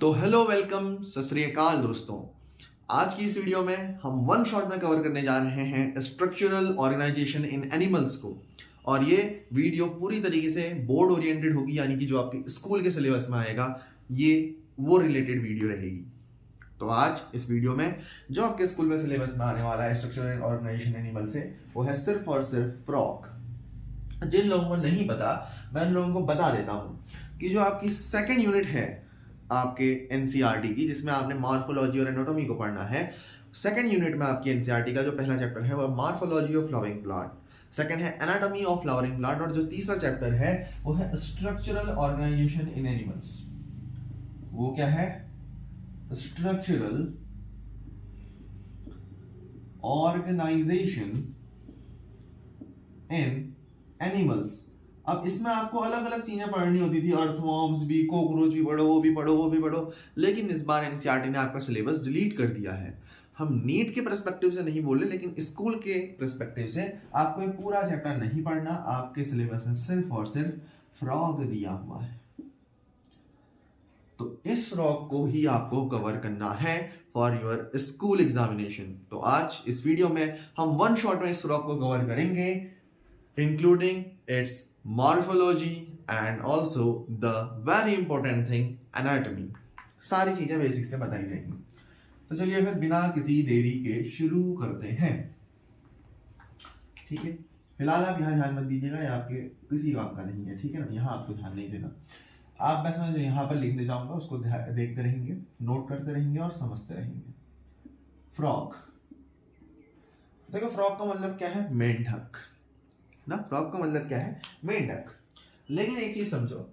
तो hello welcome सत श्री अकाल दोस्तों। आज की इस वीडियो में हम वन शॉट में कवर करने जा रहे हैं स्ट्रक्चरल ऑर्गेनाइजेशन इन एनिमल्स को। और ये वीडियो पूरी तरीके से बोर्ड ओरिएंटेड होगी, यानी कि जो आपके स्कूल के सिलेबस में आएगा ये वो रिलेटेड वीडियो रहेगी। तो आज इस वीडियो में जो आपके स्कूल में सिलेबस में आने वाला है स्ट्रक्चरल ऑर्गेनाइजेशन एनिमल से, वो है सिर्फ और सिर्फ फ्रॉग। जिन लोगों को नहीं पता मैं उन लोगों को बता देता हूं कि जो आपकी सेकेंड यूनिट है आपके एनसीईआरटी की, जिसमें आपने मॉर्फोलॉजी और एनाटॉमी को पढ़ना है। सेकंड यूनिट में आपकी एनसीईआरटी का जो पहला चैप्टर है वो morphology of flowering plant, second है एनाटॉमी ऑफ फ्लावरिंग प्लांट, और जो तीसरा चैप्टर है वो है स्ट्रक्चरल ऑर्गेनाइजेशन इन एनिमल्स। वो क्या है? स्ट्रक्चरल ऑर्गेनाइजेशन इन एनिमल्स। अब इसमें आपको अलग अलग चीजें पढ़नी होती थी, अर्थवॉर्म्स भी, कॉकरोच भी पढ़ो, वो भी पढ़ो, वो भी पढ़ो, लेकिन इस बार एनसीईआरटी ने आपका सिलेबस डिलीट कर दिया है। हम नीट के पर्सपेक्टिव से नहीं बोले, लेकिन स्कूल के पर्सपेक्टिव से आपको एक पूरा चैप्टर नहीं पढ़ना। आपके सिलेबस में सिर्फ और सिर्फ फ्रॉग दिया हुआ है, तो इस फ्रॉग को ही आपको कवर करना है फॉर योर स्कूल एग्जामिनेशन। तो आज इस वीडियो में हम वन शॉट में इस फ्रॉग को कवर करेंगे, including it's morphology and also the very important thing anatomy. सारी चीजें बेसिक से बताई जाएंगी। तो चलिए फिर बिना किसी देरी के शुरू करते हैं। ठीक है, फिलहाल आप यहाँ ध्यान मत दीजिएगा, ये आपके किसी काम का नहीं है, ठीक है ना। यहाँ आपको ध्यान नहीं देना। आप बस मैं जो यहाँ पर लिखने जाऊंगा उसको देखते रहेंगे, नोट करते रहेंगे और समझते रहेंगे। फ्रॉग, देखो फ्रॉग का मतलब क्या है? मेंढक ना। फ्रॉग का मतलब क्या है? मेंढक। लेकिन एक चीज समझो,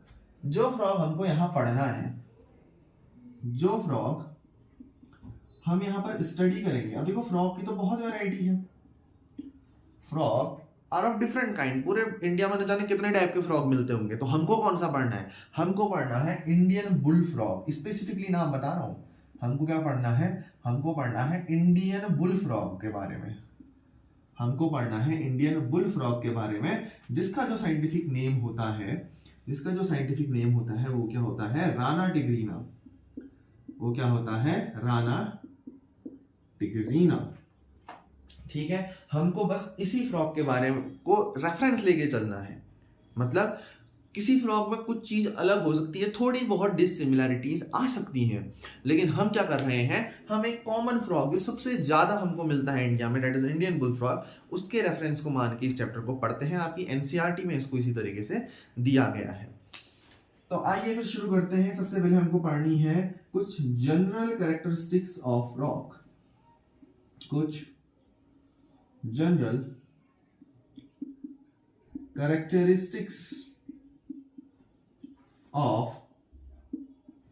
जो फ्रॉग हमको यहां पढ़ना है, जो फ्रॉग हम यहां पर स्टडी करेंगे, अब देखो फ्रॉग की तो बहुत वैरायटी है। Frog are of different kind. पूरे इंडिया में न जाने कितने टाइप के फ्रॉग मिलते होंगे। तो हमको कौन सा पढ़ना है? हमको पढ़ना है इंडियन बुल फ्रॉग। स्पेसिफिकली नाम बता रहा हूं, हमको क्या पढ़ना है? हमको पढ़ना है इंडियन बुल फ्रॉग के बारे में। हमको पढ़ना है इंडियन बुल फ्रॉग के बारे में, जिसका जो साइंटिफिक नेम होता है, जिसका जो साइंटिफिक नेम होता है वो क्या होता है? राना टिगरीना। वो क्या होता है? राना टिगरीना। ठीक है, हमको बस इसी फ्रॉग के बारे में को रेफरेंस लेके चलना है। मतलब किसी फ्रॉग में कुछ चीज अलग हो सकती है, थोड़ी बहुत डिसिमिलैरिटीज आ सकती हैं, लेकिन हम क्या कर रहे हैं? हम एक कॉमन फ्रॉग जो सबसे ज्यादा हमको मिलता है इंडिया में, that is Indian bull frog, उसके रेफरेंस को मान के इस चैप्टर को पढ़ते हैं। आपकी एनसीईआरटी में इसको इसी तरीके से दिया गया है। तो आइए फिर शुरू करते हैं। सबसे पहले हमको पढ़नी है कुछ जनरल कैरेक्टरिस्टिक्स ऑफ फ्रॉग। कुछ जनरल कैरेक्टरिस्टिक्स ऑफ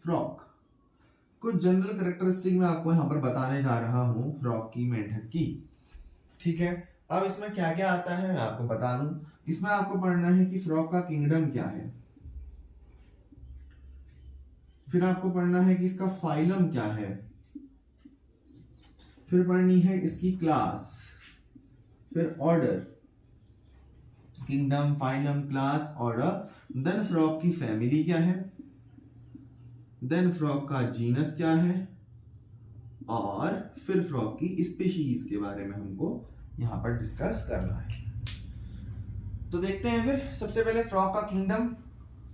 फ्रॉग। कुछ जनरल कैरेक्टरिस्टिक मैं आपको यहां पर बताने जा रहा हूं फ्रॉग की, मेंढक की। ठीक है, अब इसमें क्या क्या आता है मैं आपको बता दूं। इसमें आपको पढ़ना है कि फ्रॉग का किंगडम क्या है, फिर आपको पढ़ना है कि इसका फाइलम क्या है, फिर पढ़नी है इसकी क्लास, फिर order, kingdom, phylum, class, order. Then frog की फैमिली क्या है, देन फ्रॉग का जीनस क्या है, और फिर फ्रॉग की स्पीशीज के बारे में हमको यहां पर डिस्कस करना है। तो देखते हैं फिर। सबसे पहले फ्रॉग का किंगडम।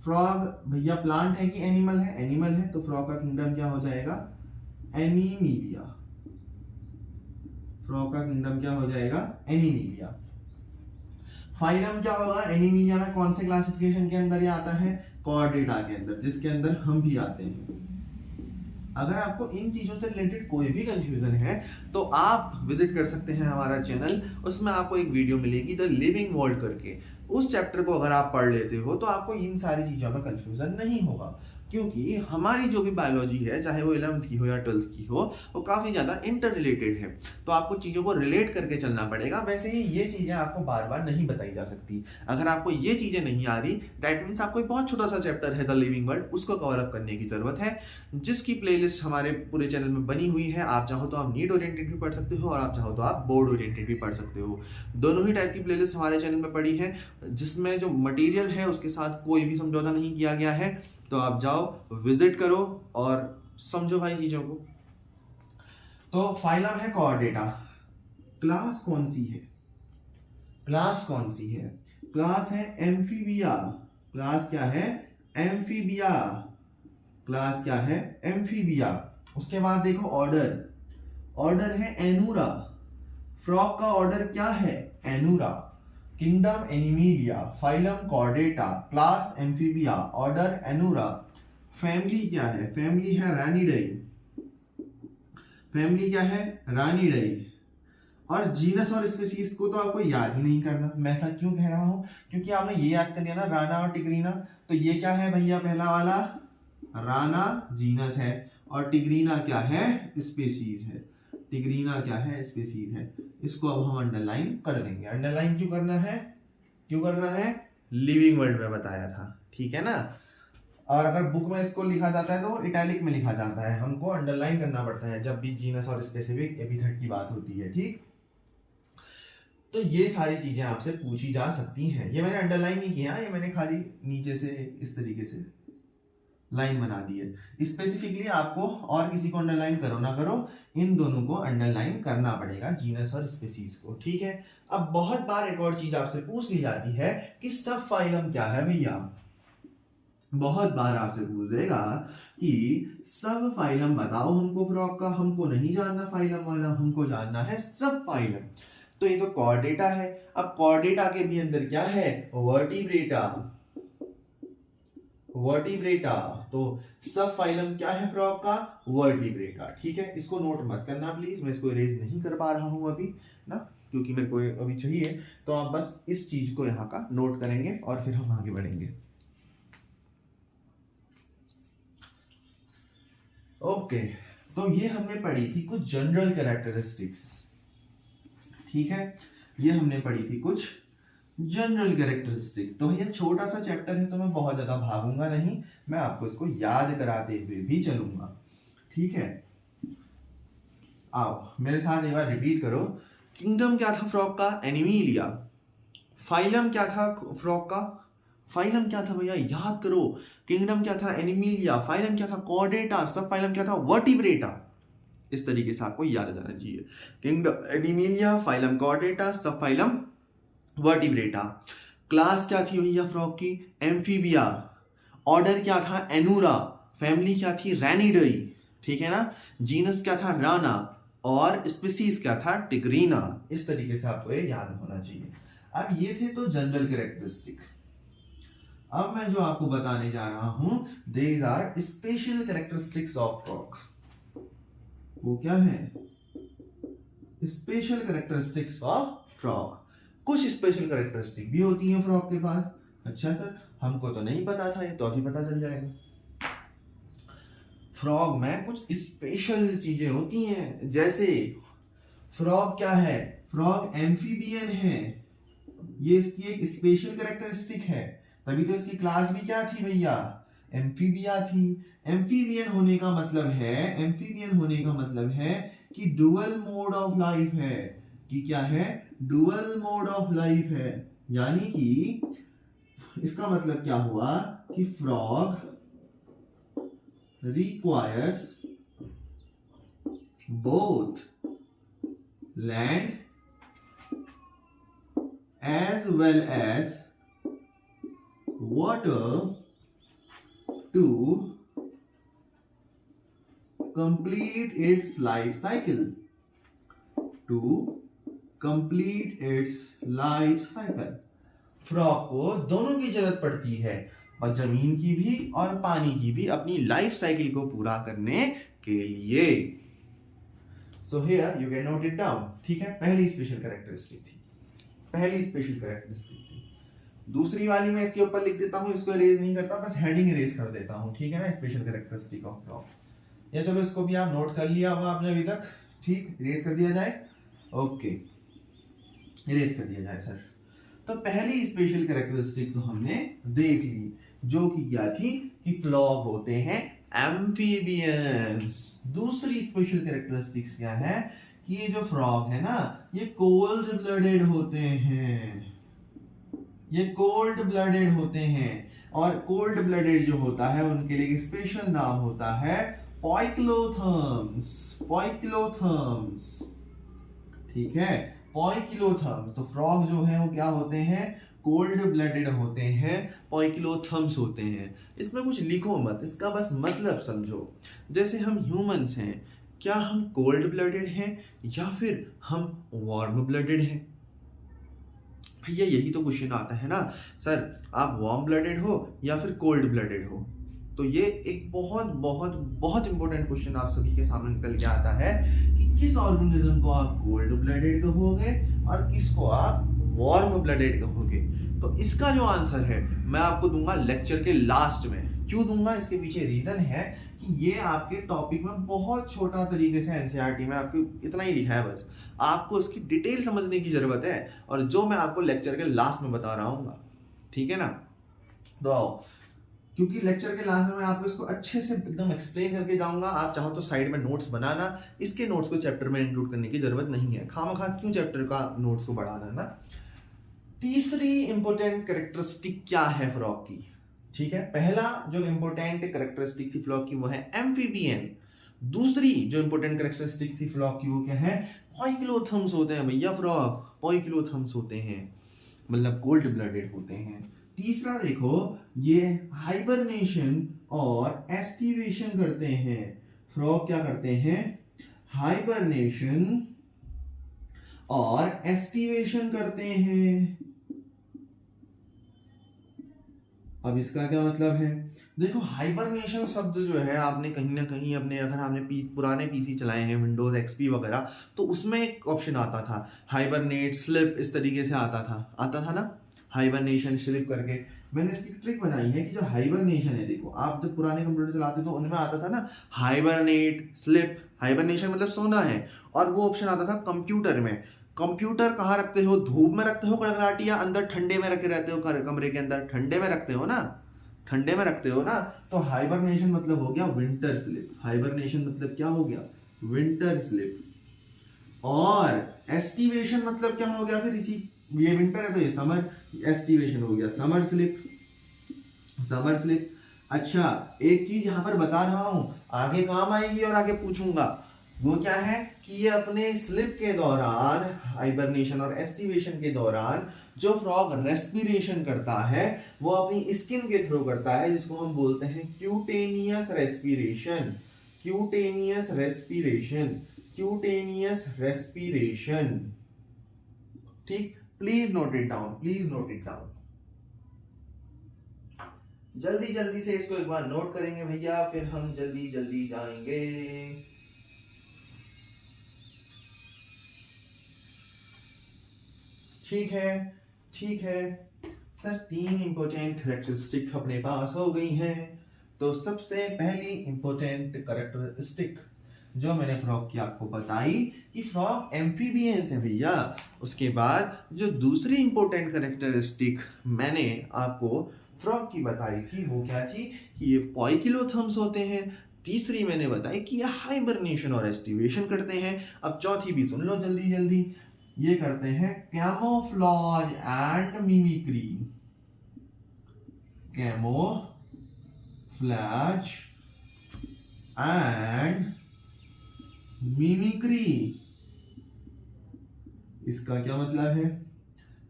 फ्रॉग भैया प्लांट है कि एनिमल है? एनिमल है, तो फ्रॉग का किंगडम क्या हो जाएगा? एनीमिलिया। फ्रॉग का किंगडम क्या हो जाएगा? एनीमिलिया। फाइलम क्या होगा? एनीमिलिया में कौन से क्लासिफिकेशन के अंदर ये आता है? कॉर्डेटा के अंदर, जिसके अंदर हम भी आते हैं। अगर आपको इन चीजों से रिलेटेड कोई भी कंफ्यूजन है तो आप विजिट कर सकते हैं हमारा चैनल। उसमें आपको एक वीडियो मिलेगी द लिविंग वर्ल्ड करके। उस चैप्टर को अगर आप पढ़ लेते हो तो आपको इन सारी चीजों में कंफ्यूजन नहीं होगा, क्योंकि हमारी जो भी बायोलॉजी है, चाहे वो 11th की हो या 12th की हो, वो काफ़ी ज़्यादा इंटर रिलेटेड है। तो आपको चीज़ों को रिलेट करके चलना पड़ेगा। वैसे ही ये चीज़ें आपको बार बार नहीं बताई जा सकती। अगर आपको ये चीज़ें नहीं आ रही, दैट मीन्स आपको एक बहुत छोटा सा चैप्टर है द लिविंग वर्ल्ड, उसको कवर अप करने की ज़रूरत है, जिसकी प्लेलिस्ट हमारे पूरे चैनल में बनी हुई है। आप चाहो तो आप नीट ओरिएंटेड भी पढ़ सकते हो और आप चाहो तो आप बोर्ड ओरिएंटेड भी पढ़ सकते हो। दोनों ही टाइप की प्लेलिस्ट हमारे चैनल में पड़ी है, जिसमें जो मटेरियल है उसके साथ कोई भी समझौता नहीं किया गया है। तो आप जाओ, विजिट करो और समझो भाई चीजों को। तो फाइलम है कॉर्डेटा, क्लास कौन सी है, क्लास कौन सी है, क्लास है एम्फीबिया, क्लास क्या है एम्फीबिया, क्लास क्या है एम्फीबिया। उसके बाद देखो ऑर्डर, ऑर्डर है एनूरा, फ्रॉग का ऑर्डर क्या है Anura, kingdom Animalia, phylum Chordata, class Amphibia, order Anura. Family क्या है, फैमिली है रानिडाई, फैमिली क्या है रानिडाई। और जीनस और स्पीसीज को तो आपको याद ही नहीं करना। मैं ऐसा क्यों कह रहा हूं, क्योंकि आपने ये याद कर लिया ना राना और टिग्रीना। तो ये क्या है भैया, पहला वाला राना जीनस है और टिग्रीना क्या है स्पीसीज है, टिग्रीना क्या है स्पीसीज है। इसको अब हम अंडरलाइन कर देंगे। अंडरलाइन क्यों करना है, क्यों करना है, लिविंग वर्ल्ड में बताया था, ठीक है ना। और अगर बुक में इसको लिखा जाता है तो इटैलिक में लिखा जाता है, हमको अंडरलाइन करना पड़ता है जब भी जीनस और स्पेसिफिक एपिथेट की बात होती है, ठीक। तो ये सारी चीजें आपसे पूछी जा सकती हैं। ये मैंने अंडरलाइन नहीं किया, ये मैंने खाली नीचे से इस तरीके से लाइन बना दी है। स्पेसिफिकली आपको और किसी को अंडरलाइन करो ना करो, इन दोनों को अंडरलाइन करना पड़ेगा, जीनस और स्पीसीज को, ठीक है। अब बहुत बार एक और चीज आपसे पूछ ली जाती है कि सब फाइलम क्या है भैया, बहुत बार आपसे पूछ देगा कि सब फाइलम बताओ हमको फ्रॉग का, हमको नहीं जानना फाइलम वाला, हमको जानना है सब फाइलम। तो ये तो कॉर्डेटा है। अब कॉर्डेटा के भी अंदर क्या है वर्टिब्रेटा, वर्टिब्रेटा। तो सब फाइलम क्या है फ्रॉग का वर्टिब्रेटा, ठीक है। इसको नोट मत करना प्लीज, मैं इसको इरेज नहीं कर पा रहा हूं अभी ना, क्योंकि मेरे को अभी चाहिए। तो आप बस इस चीज को यहाँ का नोट करेंगे और फिर हम आगे बढ़ेंगे। ओके तो ये हमने पढ़ी थी कुछ जनरल कैरेक्टरिस्टिक्स, ठीक है। ये हमने पढ़ी थी कुछ जनरल कैरेक्टरिस्टिक। तो भैया छोटा सा चैप्टर है तो मैं बहुत ज्यादा भागूंगा नहीं, मैं आपको इसको याद कराते हुए भी चलूंगा, ठीक है। आओ मेरे साथ एक बार रिपीट करो। किंगडम क्या था फ्रॉग का एनिमिलिया, फाइलम क्या था फ्रॉग का, फाइलम क्या था भैया याद करो, किंगडम क्या था एनिमिलिया, फाइलम क्या था कॉर्डेटा, सब फाइलम क्या था वर्टिब्रेटा। इस तरीके से आपको याद जाना चाहिए, किंगडम एनिमिलिया, फाइलम कॉर्डेटा, सब फाइलम वर्टिब्रेटा। क्लास क्या थी भैया फ्रॉग की एम्फीबिया, ऑर्डर क्या था एनूरा, फैमिली क्या थी रैनिडाई, ठीक है ना, जीनस क्या था राना और स्पीसीज क्या था टिग्रीना। इस तरीके से आपको ये याद होना चाहिए। अब ये थे तो जनरल कैरेक्टरिस्टिक। अब मैं जो आपको बताने जा रहा हूं these are special characteristics of frog. वो क्या है स्पेशल कैरेक्टरिस्टिक्स ऑफ फ्रॉग। कुछ स्पेशल कैरेक्टरिस्टिक भी होती हैं फ्रॉग के पास। अच्छा सर हमको तो नहीं पता था, ये तो अभी पता चल जाएगा। फ्रॉग में कुछ स्पेशल चीजें होती हैं, जैसे फ्रॉग क्या है, फ्रॉग एम्फीबियन है, ये इसकी एक स्पेशल कैरेक्टरिस्टिक है, तभी तो इसकी क्लास भी क्या थी भैया एम्फीबिया थी। एम्फीबियन होने का मतलब है, एम्फीबियन होने का मतलब है कि डुअल मोड ऑफ लाइफ है, कि क्या है डुअल मोड ऑफ लाइफ है। यानी कि इसका मतलब क्या हुआ कि frog requires both land as well as water to complete its life cycle, to complete its life cycle। Frog को दोनों की जरूरत पड़ती है, और जमीन की भी और पानी की भी, अपनी लाइफ साइकिल को पूरा करने के लिए। So here you can note it down, ठीक है। पहली स्पेशल कैरेक्टरिस्टिक थी, पहली स्पेशल कैरेक्टरिस्टिक थी। दूसरी वाली मैं इसके ऊपर लिख देता हूं, इसको इरेज नहीं करता, बस हेडिंग इरेज कर देता हूं, ठीक है ना। स्पेशल कैरेक्टरिस्टिक ऑफ फ्रॉग, या चलो इसको भी आप नोट कर लिया होगा आपने अभी तक, ठीक, इरेज कर दिया जाए। ओके इरेज कर दिया जाए सर। तो पहली स्पेशल कैरेक्टरिस्टिक तो हमने देख ली, जो कि क्या थी कि फ्रॉग होते हैं एम्फीबियंस। दूसरी स्पेशल कैरेक्टरिस्टिक्स क्या है कि ये जो फ्रॉग है ना ये कोल्ड ब्लडेड होते हैं, ये कोल्ड ब्लडेड होते हैं। और कोल्ड ब्लडेड जो होता है उनके लिए स्पेशल नाम होता है पोइकिलोथर्म्स, पोइकिलोथर्म्स, ठीक है, पोइकिलोथर्म्स। तो फ्रॉग जो है वो क्या होते हैं, कोल्ड ब्लडेड होते हैं, पोइकिलोथर्म्स होते हैं। इसमें कुछ लिखो मत, इसका बस मतलब समझो। जैसे हम ह्यूमंस हैं, क्या हम कोल्ड ब्लडेड हैं या फिर हम वार्म ब्लडेड हैं? भैया यही तो क्वेश्चन आता है ना सर, आप वार्म ब्लडेड हो या फिर कोल्ड ब्लडेड हो। तो ये एक बहुत बहुत बहुत इंपॉर्टेंट क्वेश्चन आप सभी के सामने निकल के आता है कि किस ऑर्गेनिज्म को आप कोल्ड ब्लडेड कहोगे और किसको आप वार्म ब्लडेड कहोगे। तो इसका जो आंसर है मैं आपको दूंगा लेक्चर के लास्ट में। क्यों दूंगा, इसके पीछे रीजन है कि ये आपके टॉपिक में बहुत छोटा तरीके से एनसीईआरटी में आपको इतना ही लिखा है, बस आपको इसकी डिटेल समझने की जरूरत है और जो मैं आपको लेक्चर के लास्ट में बता रहा हूँ, ठीक है ना। तो आओ, क्योंकि लेक्चर के लास्ट में मैं आपको इसको अच्छे से एकदम एक्सप्लेन करके जाऊंगा। आप चाहो तो साइड में नोट्स बनाना, इसके नोट्स को चैप्टर में इंक्लूड करने की जरूरत नहीं है, खामखा क्यों चैप्टर का नोट्स को बढ़ाना ना। तीसरी इंपॉर्टेंट कैरेक्टरिस्टिक क्या है फ्रॉग की, ठीक है। पहला जो इंपॉर्टेंट कैरेक्टरिस्टिक थी फ्रॉग की वो है एम्फीबियन। दूसरी जो इंपॉर्टेंट कैरेक्टरिस्टिक थी फ्रॉग की वो क्या है, पोइकिलोथर्म्स होते हैं भैया फ्रॉग, पोइकिलोथर्म्स होते हैं, मतलब कोल्ड ब्लडेड होते हैं। तीसरा देखो, ये हाइबरनेशन और एस्टिवेशन करते हैं। फ्रॉग क्या करते हैं, हाइबरनेशन और एस्टिवेशन करते हैं। अब इसका क्या मतलब है, देखो हाइबरनेशन शब्द जो है आपने कहीं ना कहीं अपने, अगर आपने पुराने पीसी चलाए हैं विंडोज एक्सपी वगैरह, तो उसमें एक ऑप्शन आता था हाइबरनेट स्लिप, इस तरीके से आता था ना, हाइबरनेशन स्लिप करके। मैंने इसकी ट्रिक बनाई है कि जो हाइबरनेशन है, देखो आप जब पुराने कंप्यूटर चलाते तो उनमें आता था ना हाइबरनेट स्लिप, हाइबरनेशन मतलब सोना है, और वो ऑप्शन आता था कंप्यूटर में। कंप्यूटर कहाँ रखते हो, धूप में रखते हो कड़कड़ाटी, या अंदर ठंडे में रखे रहते हो, कमरे के अंदर ठंडे में रखते हो ना, ठंडे में रखते हो ना। तो हाइबरनेशन मतलब हो गया विंटर स्लिप, हाइबरनेशन मतलब क्या हो गया, विंटर स्लिप। और एस्टिवेशन मतलब क्या हो गया, फिर इसी, ये विंटर है तो ये समर, एस्टिवेशन हो गया समर स्लिप, समर स्लिप। अच्छा एक चीज यहाँ पर बता रहा हूं, आगे काम आएगी और आगे पूछूंगा, वो क्या है कि ये अपने स्लिप के दौरान, हाइबरनेशन और एस्टिवेशन के दौरान जो फ्रॉग रेस्पिरेशन करता है वो अपनी स्किन के थ्रू करता है, जिसको हम बोलते हैं cutaneous respiration, cutaneous respiration, cutaneous respiration. ठीक, please note it down, please note it down. जल्दी जल्दी से इसको एक बार नोट करेंगे भैया, फिर हम जल्दी जल्दी जाएंगे। ठीक है, ठीक है सर, 3 इंपॉर्टेंट कैरेक्टरिस्टिक अपने पास हो गई हैं। तो सबसे पहली इंपॉर्टेंट कैरेक्टरिस्टिक जो मैंने फ्रॉग की आपको बताई कि फ्रॉग एम्फीबियंस है भैया। उसके बाद जो दूसरी इंपॉर्टेंट कैरेक्टरिस्टिक मैंने आपको फ्रॉग की बताई थी वो क्या थी कि ये पोइकिलोथर्म्स होते हैं। तीसरी मैंने बताई कि ये हाइबरनेशन और एस्टिवेशन करते हैं। अब चौथी भी सुन लो जल्दी जल्दी, ये करते हैं camouflage and mimicry, camouflage and mimicry. इसका क्या मतलब है,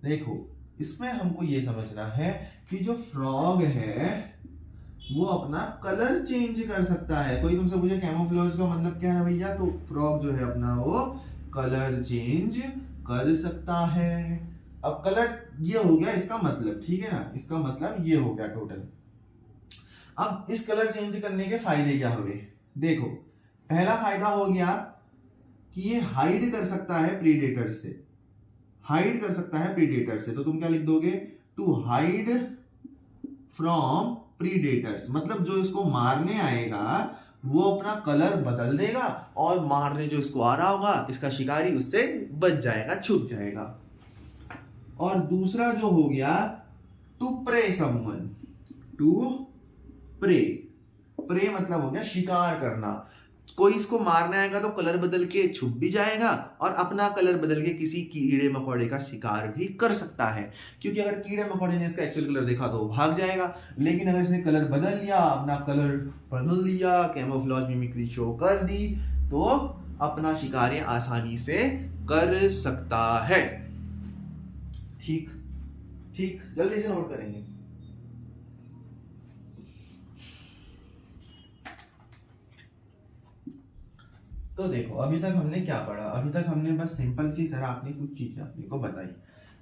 देखो इसमें हमको ये समझना है कि जो फ्रॉग है वो अपना कलर चेंज कर सकता है। कोई तुमसे पूछे कैमोफ्लॉज का मतलब क्या है भैया, तो फ्रॉग जो है अपना वो कलर चेंज कर सकता है। अब कलर ये हो गया इसका मतलब, ठीक है ना, इसका मतलब ये हो गया टोटल। अब इस कलर चेंज करने के फायदे क्या हुए, देखो पहला फायदा हो गया कि ये हाइड कर सकता है प्रीडेटर से, हाइड कर सकता है प्रीडेटर से। तो तुम क्या लिख दोगे, टू हाइड फ्रॉम प्रीडेटर्स, मतलब जो इसको मारने आएगा वो अपना कलर बदल देगा और मारने जो इसको आ रहा होगा इसका शिकारी उससे बच जाएगा, छुप जाएगा। और दूसरा जो हो गया to prey someone, to prey, prey मतलब हो गया शिकार करना। कोई इसको मारने आएगा तो कलर बदल के छुप भी जाएगा और अपना कलर बदल के किसी कीड़े मकोड़े का शिकार भी कर सकता है, क्योंकि अगर कीड़े मकोड़े ने इसका एक्चुअल कलर देखा तो वो भाग जाएगा। लेकिन अगर इसने कलर बदल लिया, अपना कलर बदल दिया, कैमोफ्लेज मिमिक्री शो कर दी, तो अपना शिकार ये आसानी से कर सकता है। ठीक ठीक, जल्दी से नोट करेंगे। तो देखो अभी तक हमने क्या पढ़ा, अभी तक हमने बस सिंपल सी सर आपने कुछ चीजें अपने को बताई।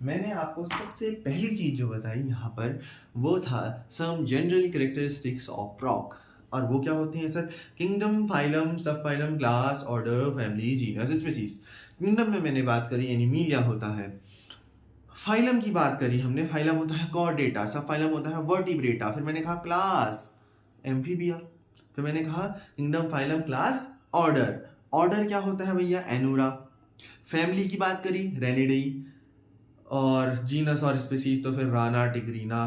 मैंने आपको सबसे पहली चीज जो बताई यहाँ पर वो था some general characteristics of frog. और वो क्या होते हैं sir? Kingdom, phylum, subphylum, class, order, family, genus, species. Kingdom में मैंने बात करी एनिमीलिया होता है। फाइलम की बात करी हमने, फाइलम होता है कॉर्डेटा, सब फाइलम होता है वर्टिब्रेटा। फिर मैंने कहा क्लास एम्फीबिया। फिर मैंने कहा kingdom, phylum, class, order. Order क्या होता है भैया? एनूरा। फैमिली की बात करी रेनिडेई, और जीनस और स्पीसीज तो फिर राना, टिग्रीना,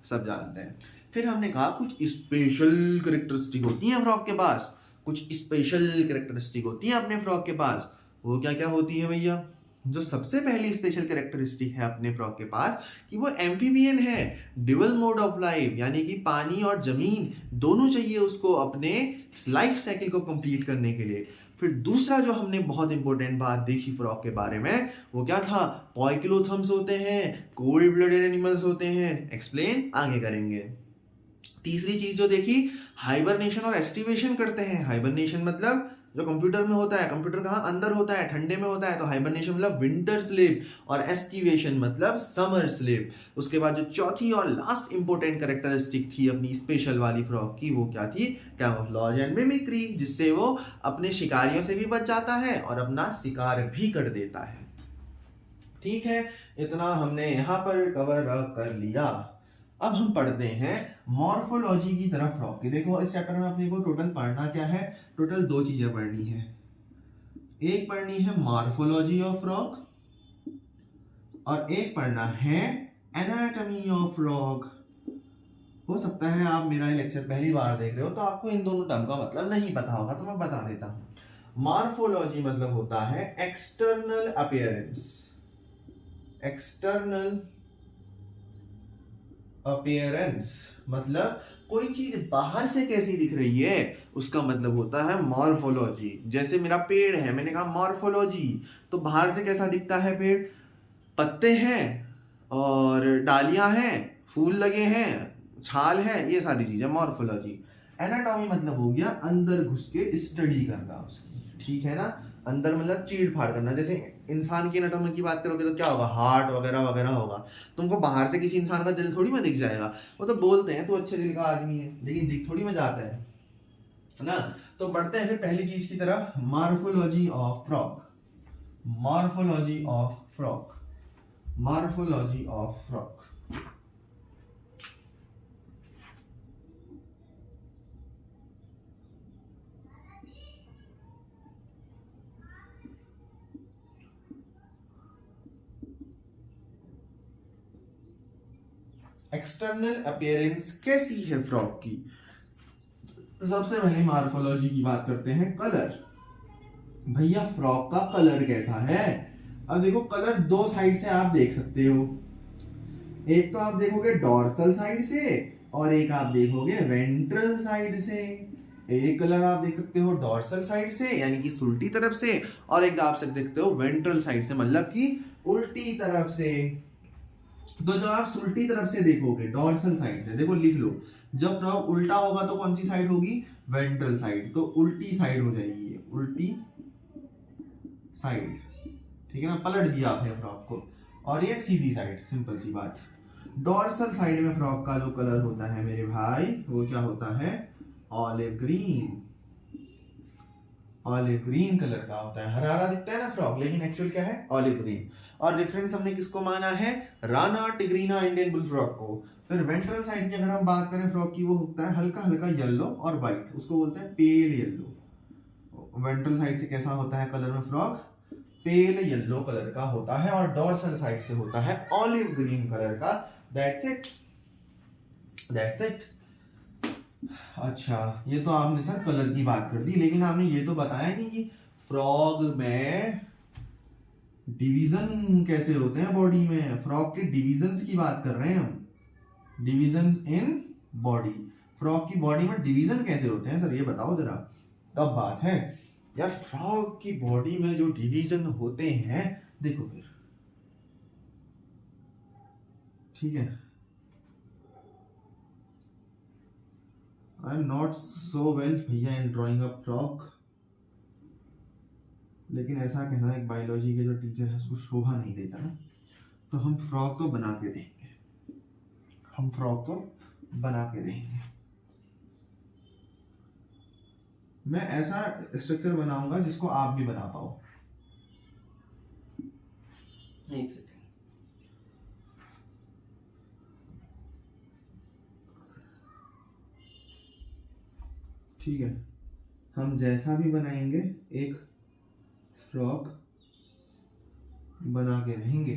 सब जानते हैं। फिर हमने कहा कुछ स्पेशल कैरेक्टरिस्टिक होती हैं फ्रॉग के पास, कुछ स्पेशल कैरेक्टरिस्टिक होती हैं अपने फ्रॉग के पास। वो क्या क्या होती है भैया? जो सबसे पहली स्पेशल कैरेक्टरिस्टिक है अपने फ्रॉग के पास कि वो एम्फीबियन है, ड्यूअल मोड ऑफ लाइफ, यानी कि पानी और जमीन दोनों चाहिए उसको अपने लाइफ साइकिल को कंप्लीट करने के लिए। फिर दूसरा जो हमने बहुत इंपॉर्टेंट बात देखी फ्रॉग के बारे में वो क्या था? पॉइकिलोथम्स होते हैं, कोल्ड ब्लडेड एनिमल्स होते हैं। एक्सप्लेन आगे करेंगे। तीसरी चीज जो देखी, हाइबरनेशन और एस्टिवेशन करते हैं। हाइबरनेशन मतलब जो कंप्यूटर में होता है, कंप्यूटर कहाँ? अंदर होता है, ठंडे में होता है, तो हाइबरनेशन मतलब विंटर स्लीप, और एस्टिवेशन मतलब समर स्लीप। उसके बाद जो चौथी और लास्ट इंपॉर्टेंट कैरेक्टरिस्टिक थी अपनी स्पेशल वाली फ्रॉग की, वो क्या थी? कैमोफ्लेज एंड मिमिक्री, जिससे वो अपने शिकारियों से भी बच जाता है और अपना शिकार भी कर देता है। ठीक है, इतना हमने यहाँ पर कवर अप कर लिया। अब हम पढ़ते हैं मॉर्फोलॉजी की तरफ फ्रॉग की। देखो इस चैप्टर में अपने को टोटल पढ़ना क्या है? टोटल दो चीजें पढ़नी है। एक पढ़नी है मॉर्फोलॉजी ऑफ फ्रॉग और एक पढ़ना है एनाटॉमी ऑफ फ्रॉग। हो सकता है आप मेरा ये लेक्चर पहली बार देख रहे हो तो आपको इन दोनों टर्म का मतलब नहीं पता होगा, तो मैं बता देता हूं। मॉर्फोलॉजी मतलब होता है एक्सटर्नल अपीयरेंस। एक्सटर्नल अपीयरेंस मतलब कोई चीज बाहर से कैसी दिख रही है, उसका मतलब होता है मॉर्फोलॉजी। जैसे मेरा पेड़ है, मैंने कहा मॉर्फोलॉजी, तो बाहर से कैसा दिखता है पेड़? पत्ते हैं और डालियां हैं, फूल लगे हैं, छाल है, ये सारी चीजें मॉर्फोलॉजी। एनाटॉमी मतलब हो गया अंदर घुस के स्टडी करना उसकी, ठीक है ना? अंदर मतलब चीड़ फाड़ करना। जैसे इंसान की एनाटॉमी की बात करोगे तो क्या होगा? हार्ट वगैरह वगैरह होगा। तुमको बाहर से किसी इंसान का दिल थोड़ी में दिख जाएगा, वो तो बोलते हैं तो अच्छे दिल का आदमी है, लेकिन दिख थोड़ी में जाता है ना? तो बढ़ते हैं फिर पहली चीज की तरफ, morphology of frog. Morphology of frog, morphology of frog. External appearance कैसी है फ्रॉग की? सबसे पहले मॉर्फोलॉजी की बात करते हैं। कलर, भैया फ्रॉग का कलर कैसा है? अब देखो कलर दो साइड से आप देख सकते हो। एक तो आप देखोगे डॉर्सल साइड से और एक आप देखोगे वेंट्रल साइड से। एक कलर आप देख सकते हो डॉर्सल साइड से यानी कि सुल्टी तरफ से, और एक आप देखते हो वेंट्रल साइड से मतलब कि उल्टी तरफ से। तो जब आप उल्टी तरफ से देखोगे डॉर्सल साइड से, देखो लिख लो, जब फ्रॉग उल्टा होगा तो कौन सी साइड होगी? वेंट्रल साइड, तो उल्टी साइड हो जाएगी ये, उल्टी साइड, ठीक है ना? पलट दिया आपने फ्रॉग को, और ये सीधी साइड, सिंपल सी बात। डॉर्सल साइड में फ्रॉग का जो कलर होता है मेरे भाई, वो क्या होता है? Olive green. Olive green colour का होता है। हरा हरा दिखता है ना फ्रॉग, लेकिन एक्चुअल क्या है? Olive green. और रेफरेंस हमने किसको माना है? Rana, tigrina, Indian bull frog को। फिर वेंट्रल साइड की अगर हम बात करें फ्रॉग की, वो होता है हल्का हल्का येलो और व्हाइट, उसको बोलते हैं पेल येलो। वेंट्रल साइड से कैसा होता है कलर में फ्रॉग? पेल येलो कलर का होता है, और डॉर्सल साइड से होता है ऑलिव ग्रीन कलर का। That's it, that's it. अच्छा, ये तो आपने सर कलर की बात कर दी, लेकिन आपने ये तो बताया नहीं कि फ्रॉग में डिवीजन कैसे होते हैं बॉडी में। फ्रॉग के डिवीजन्स की बात कर रहे हैं हम, डिवीजन्स इन बॉडी। फ्रॉग की बॉडी में डिवीजन कैसे होते हैं सर, ये बताओ जरा। तब बात है यार, फ्रॉग की बॉडी में जो डिवीजन होते हैं, देखो फिर, ठीक है। I am not so well भैया इन ड्राइंग अ फ्रॉग, लेकिन ऐसा कहना एक बायोलॉजी के जो टीचर है उसको शोभा नहीं देता ना, तो हम फ्रॉग को बना के देंगे, हम फ्रॉग को बना के देंगे। मैं ऐसा स्ट्रक्चर बनाऊंगा जिसको आप भी बना पाओ। एक सेकेंड, ठीक है। हम जैसा भी बनाएंगे एक फ्रॉक बना के रहेंगे।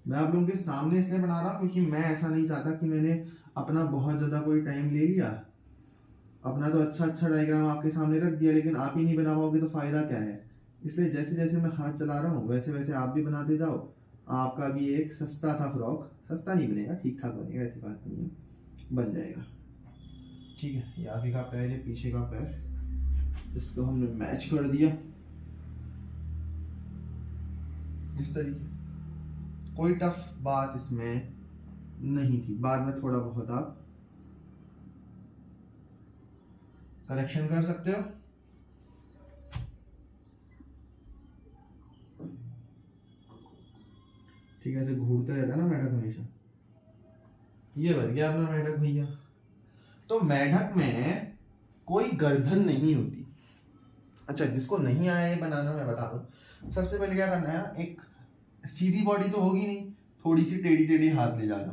मैं आप लोगों के सामने इसलिए बना रहा हूँ क्योंकि मैं ऐसा नहीं चाहता कि मैंने अपना बहुत ज़्यादा कोई टाइम ले लिया, अपना तो अच्छा डायग्राम आपके सामने रख दिया, लेकिन आप ही नहीं बना पाओगे तो फ़ायदा क्या है। इसलिए जैसे जैसे मैं हाथ चला रहा हूँ वैसे वैसे आप भी बनाते जाओ। आपका भी एक सस्ता सा फ्रॉक, सस्ता नहीं बनेगा, ठीक ठाक बनेगा, ऐसी बात नहीं है, बन जाएगा। ठीक है, ये आगे का पैर, ये पीछे का पैर, इसको हमने मैच कर दिया इस तरीके से। कोई टफ बात इसमें नहीं थी, बाद में थोड़ा बहुत आप करेक्शन कर सकते हो। ठीक है, ऐसे घूरते रहता है ना मेढक हमेशा। ये बन गया अपना मेढक भैया। तो मेढक में कोई गर्दन नहीं होती। अच्छा, जिसको नहीं आया ये बनाना मैं बता दूं। सबसे पहले क्या करना है ना, एक सीधी बॉडी तो होगी नहीं, थोड़ी सी टेढ़ी टेढ़ी हाथ ले जाना,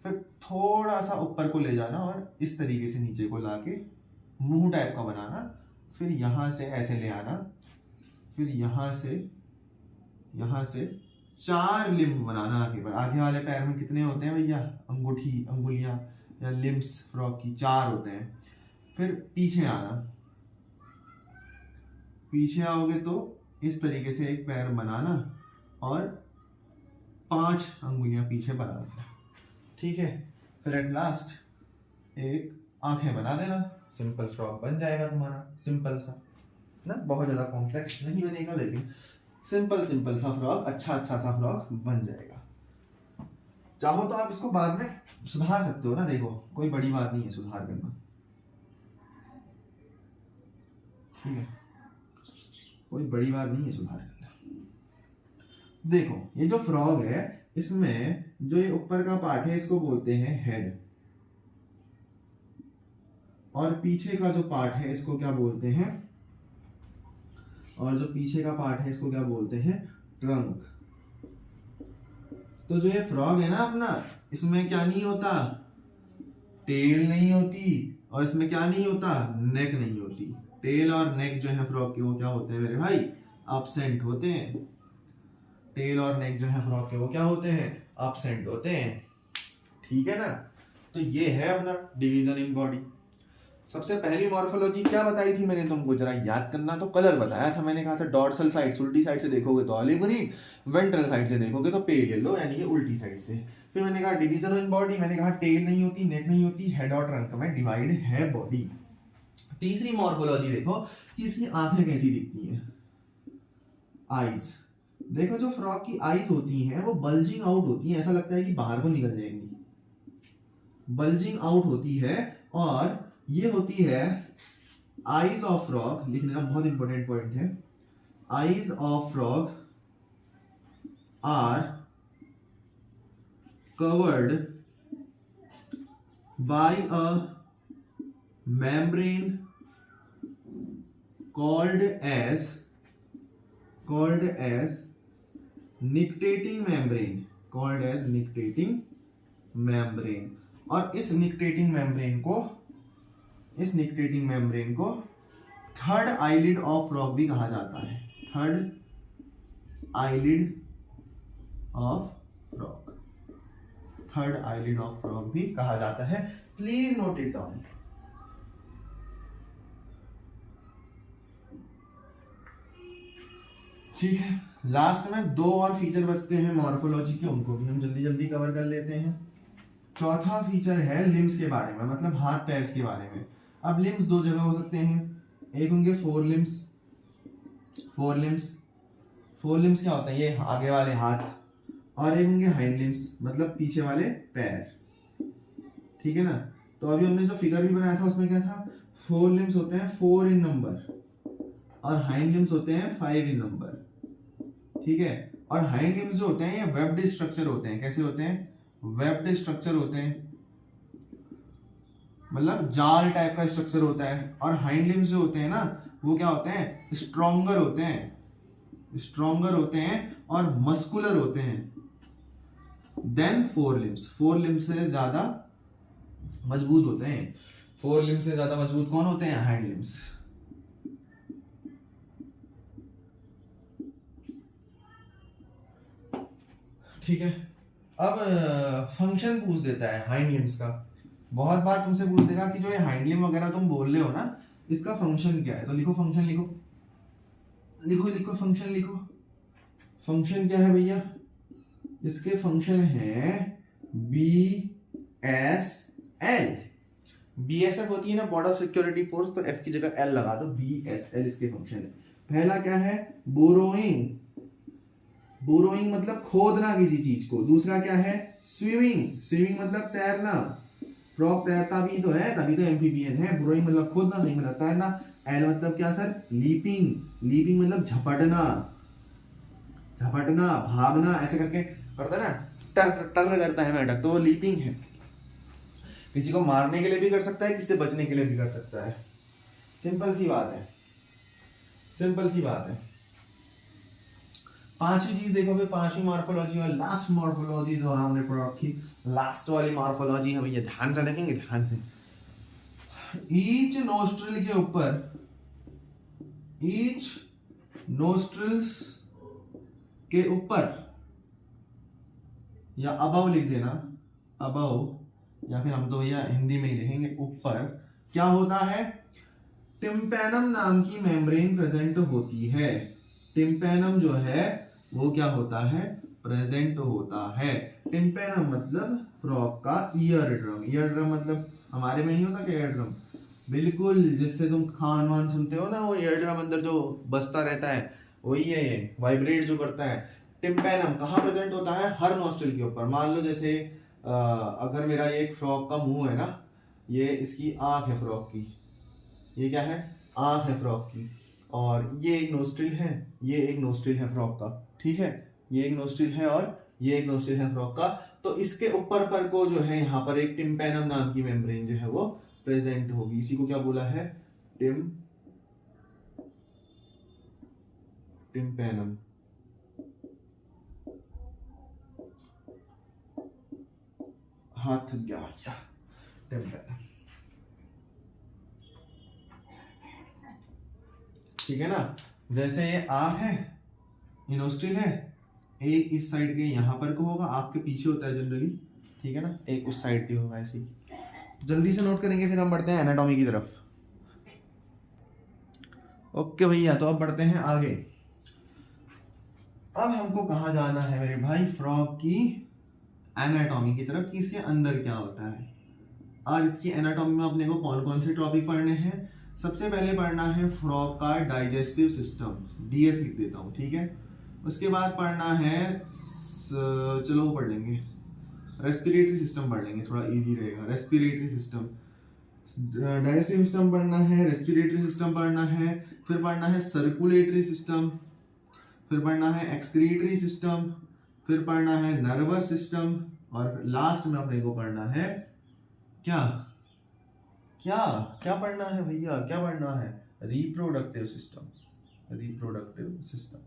फिर थोड़ा सा ऊपर को ले जाना और इस तरीके से नीचे को लाके मुंह टाइप का बनाना, फिर यहाँ से ऐसे ले आना, फिर यहाँ से 4 लिम्ब बनाना आगे पर। आगे वाले पैर में कितने होते हैं भैया, अंगुलियां या लिम्ब्स फ्रॉग की 4 होते हैं। फिर पीछे आना, पीछे आओगे तो इस तरीके से एक पैर बनाना और 5 अंगुलियां पीछे बना देना, ठीक है। फिर एट लास्ट एक आंखें बना देना, सिंपल फ्रॉक बन जाएगा तुम्हारा, सिंपल सा ना, बहुत ज्यादा कॉम्प्लेक्स नहीं बनेगा, लेकिन सिंपल सा फ्रॉक, अच्छा सा फ्रॉक बन जाएगा। चाहो तो आप इसको बाद में सुधार सकते हो ना, देखो कोई बड़ी बात नहीं है सुधार करना, ठीक है, कोई बड़ी बात नहीं है सुधार करना। देखो ये जो फ्रॉग है, इसमें जो ये ऊपर का पार्ट है इसको बोलते हैं हेड, और पीछे का जो पार्ट है इसको क्या बोलते हैं, और जो पीछे का पार्ट है इसको क्या बोलते हैं, ट्रंक। तो जो ये फ्रॉग है ना अपना, इसमें क्या नहीं होता, टेल नहीं होती, और इसमें क्या नहीं होता, नेक नहीं होती। टेल और नेक जो है फ्रॉग के वो क्या होते हैं मेरे भाई, एब्सेंट होते हैं। टेल और नेक जो है फ्रॉग के वो क्या होते हैं, एब्सेंट होते हैं, ठीक है ना। तो ये है अपना डिवीजन इन बॉडी। सबसे पहली मॉर्फोलॉजी क्या बताई थी मैंने तुमको, जरा याद करना, तो कलर बताया था मैंने, कहा था डॉर्सल साइड, उल्टी साइड से देखोगे तो ऑलिव ग्रीन, वेंट्रल साइड से देखोगे तो पेल येलो, यानी कि उल्टी साइड से। फिर मैंने कहा डिवीजन इन बॉडी, मैंने कहा टेल नहीं होती, नेक नहीं होती, हेड और ट्रंक में डिवाइड है बॉडी। तीसरी मॉर्फोलॉजी देखो कि इसकी आंखें कैसी दिखती हैं, आईज। देखो जो फ्रॉग की आईज होती हैं वो बल्जिंग आउट होती हैं, ऐसा लगता है कि बाहर को निकल जाएंगी, बल्जिंग आउट होती है। और ये होती है आईज ऑफ फ्रॉग, लिखने का बहुत इंपॉर्टेंट पॉइंट है, eyes of frog are covered by a membrane called as nictitating membrane, और इस nictitating membrane को थर्ड आईलिड ऑफ फ्रॉग भी कहा जाता है, third eyelid of frog, third eyelid of frog भी कहा जाता है। Please note it down. ठीक है, लास्ट में दो और फीचर बचते हैं मॉर्फोलॉजी के, उनको भी हम जल्दी जल्दी कवर कर लेते हैं। चौथा फीचर है लिम्स के बारे में, मतलब हाथ पैर के बारे में। अब लिम्स दो जगह हो सकते हैं, एक होंगे फोर लिम्स। फोर लिम्स क्या होता है, ये आगे वाले हाथ, और एक होंगे हाइंड लिम्स, मतलब पीछे वाले पैर। ठीक है ना। तो अभी हमने जो फिगर भी बनाया था उसमें क्या था, फोर लिम्स होते हैं 4 इन नंबर और हाइंड लिम्स होते हैं 5 इन नंबर। ठीक है, और हाइंड लिम्स जो होते हैं ये वेब्ड स्ट्रक्चर होते हैं। कैसे होते हैं, वेब्ड स्ट्रक्चर होते हैं, मतलब जाल टाइप का स्ट्रक्चर होता है। और हाइंड लिम्स जो होते हैं ना वो क्या होते हैं, स्ट्रॉन्गर होते हैं और मस्कुलर होते हैं देन फोर लिम्स से ज्यादा मजबूत होते हैं। फोर लिम्स से ज्यादा मजबूत कौन होते हैं, हाइंड लिम्स। ठीक है, अब फंक्शन पूछ देता है हाइंड लिम्स का। बहुत बार तुमसे पूछ देगा कि जो ये हाइंड लिम्ब वगैरह तुम बोल रहे हो ना, इसका फंक्शन क्या है। तो लिखो फंक्शन, लिखो फंक्शन लिखो। फंक्शन क्या है भैया, इसके फंक्शन है BSL। BSF होती है ना बॉर्डर सिक्योरिटी फोर्स, तो F की जगह L लगा दो, BSL इसके फंक्शन है। पहला क्या है, बोरोइंग मतलब खोदना किसी चीज को। दूसरा क्या है, स्विमिंग मतलब तैरना। फ्रॉग तैरता भी तो है, तभी तो एम्फीबियन है। बोरोइंग मतलब खोदना, स्विमिंग मतलब तैरना। एल मतलब क्या सर, लीपिंग मतलब झपटना, भागना, ऐसे करके करता है ना, टर करता है मेढक, तो वो लीपिंग है। किसी को मारने के लिए भी कर सकता है, किसी से बचने के लिए भी कर सकता है। सिंपल सी बात है। पांचवी चीज देखो, फिर पांचवी मॉर्फोलॉजी और लास्ट मॉर्फोलॉजी जो हमने फ्रॉग की लास्ट वाली मॉर्फोलॉजी है भैया, ध्यान से देखेंगे, ध्यान से। ईच नोस्ट्रिल्स के ऊपर या अबव लिख देना, अबव, या फिर हम तो भैया हिंदी में ही लिखेंगे ऊपर, क्या होता है, टिम्पैनम नाम की मेम्ब्रेन प्रेजेंट होती है। टिम्पैनम जो है वो क्या होता है, प्रेजेंट होता है। टिम्पैनम मतलब फ्रॉग का ईयर ड्रम मतलब हमारे में नहीं होता क्या ईयर ड्रम, बिल्कुल जिससे तुम खान वान सुनते हो ना, वो ईयर ड्रम अंदर जो बजता रहता है वही है, ये वाइब्रेट जो करता है। टिम्पैनम कहाँ प्रेजेंट होता है, हर नॉस्ट्रिल के ऊपर। मान लो जैसे अगर मेरा ये एक फ्रॉग का मुंह है ना, ये इसकी आंख है फ्रॉग की, ये क्या है, आंख है फ्रॉग की, और ये एक नोस्ट्रिल है, ये एक नोस्ट्रिल है फ्रॉग का। ठीक है, ये एक नोस्ट्रिल है और ये एक नोस्ट्रिल है फ्रॉग का। तो इसके ऊपर पर को जो है यहाँ पर एक टिम्पैनम नाम की मेम्ब्रेन जो है वो प्रेजेंट होगी। इसी को क्या बोला है, टिम्पैनम। हाथ गया टिम्पैनम। ठीक है ना, जैसे ये आंख है, ये नोस्ट्रिल है, एक इस साइड के यहाँ पर को होगा, आंख के पीछे होता है जनरली, ठीक है ना, एक उस साइड के होगा ऐसे ही। जल्दी से नोट करेंगे, फिर हम बढ़ते हैं एनाटॉमी की तरफ। ओके भैया, तो अब बढ़ते हैं आगे। अब हमको कहाँ जाना है मेरे भाई, फ्रॉग की एनाटॉमी की तरफ, कि इसके अंदर क्या होता है। आज इसकी एनाटॉमी में अपने को कौन कौन से टॉपिक पढ़ने हैं। सबसे पहले पढ़ना है फ्रॉग का डाइजेस्टिव सिस्टम, DS लिख देता हूँ, ठीक है। उसके बाद पढ़ना है, चलो वो पढ़ लेंगे, रेस्पिरेटरी सिस्टम पढ़ लेंगे, थोड़ा इजी रहेगा। रेस्पिरेटरी सिस्टम, डाइजेस्टिव सिस्टम पढ़ना है, रेस्पिरेटरी सिस्टम पढ़ना है, फिर पढ़ना है सर्कुलेटरी सिस्टम, फिर पढ़ना है एक्सक्रीटरी सिस्टम, फिर पढ़ना है नर्वस सिस्टम, और लास्ट में अपने को पढ़ना है क्या पढ़ना है भैया, क्या पढ़ना है, रिप्रोडक्टिव सिस्टम।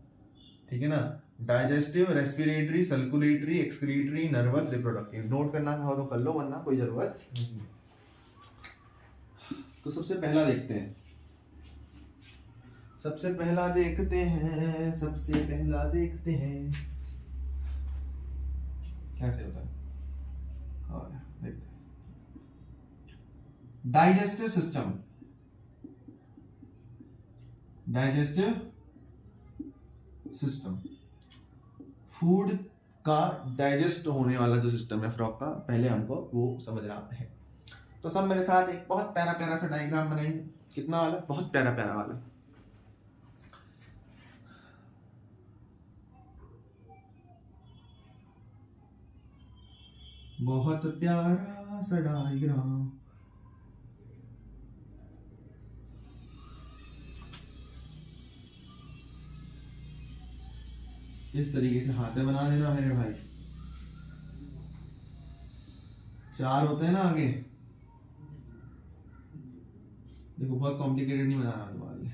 ठीक है ना, digestive, respiratory, circulatory, excretory, nervous, reproductive. Note करना चाहो तो कर लो, वरना कोई जरूरत नहीं। तो सबसे पहला देखते हैं, कैसे होता है। और देखते हैं digestive system. Digestive system food का डाइजेस्ट होने वाला जो सिस्टम है फ्रॉग का, पहले हमको वो समझना है। तो सब मेरे साथ एक बहुत प्यारा प्यारा सा डायग्राम बनाएंगे। कितना वाला? बहुत प्यारा प्यारा वाला। बहुत प्यारा सा डायग्राम। इस तरीके से हाथ में बना लेना मेरे भाई। 4 होते हैं ना आगे। देखो बहुत कॉम्प्लिकेटेड नहीं बनाना तुम्हारे।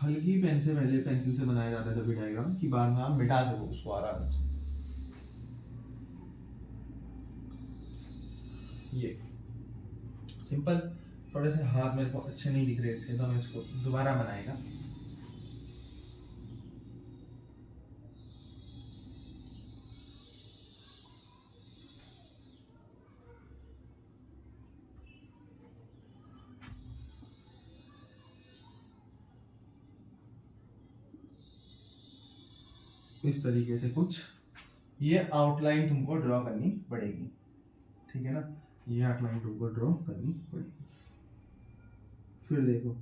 हल्की पेन से पहले पेंसिल से बनाया जाता है तभी डायग्राम कि बाद में आप मिटा सको उसको आराम से। ये सिंपल। थोड़े से हाथ मेरे को अच्छे नहीं दिख रहे इसके, तो मैं इसको दोबारा बनाएगा। इस तरीके से कुछ ये आउटलाइन तुमको ड्रॉ करनी पड़ेगी, ठीक है ना। ये आउटलाइन तुमको ड्रॉ करनी पड़ेगी। फिर देखो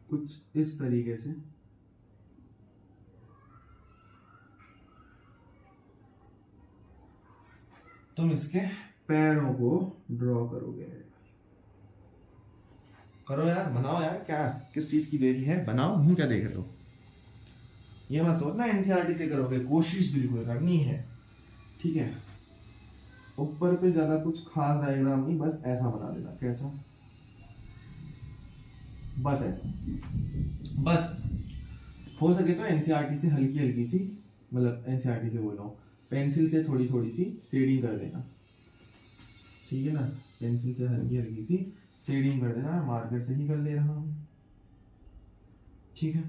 कुछ इस तरीके से तुम इसके पैरों को ड्रॉ करोगे। करो यार, बनाओ यार। क्या किस चीज की देरी है, बनाओ। मुंह क्या देख रहे हो? ये मत सोचना एनसीईआरटी से करोगे, कोशिश बिल्कुल करनी है, ठीक है। ऊपर पे ज्यादा कुछ खास डायग्राम नहीं, बस ऐसा बना देना। कैसा? बस ऐसा। बस हो सके तो एनसीईआरटी से हल्की हल्की सी, मतलब एनसीईआरटी से बोल रहा हूँ, पेंसिल से थोड़ी थोड़ी सी शेडिंग कर देना, ठीक है ना। पेंसिल से हल्की हल्की सी शेडिंग कर देना। मार्कर से ही कर ले रहा हूँ, ठीक है।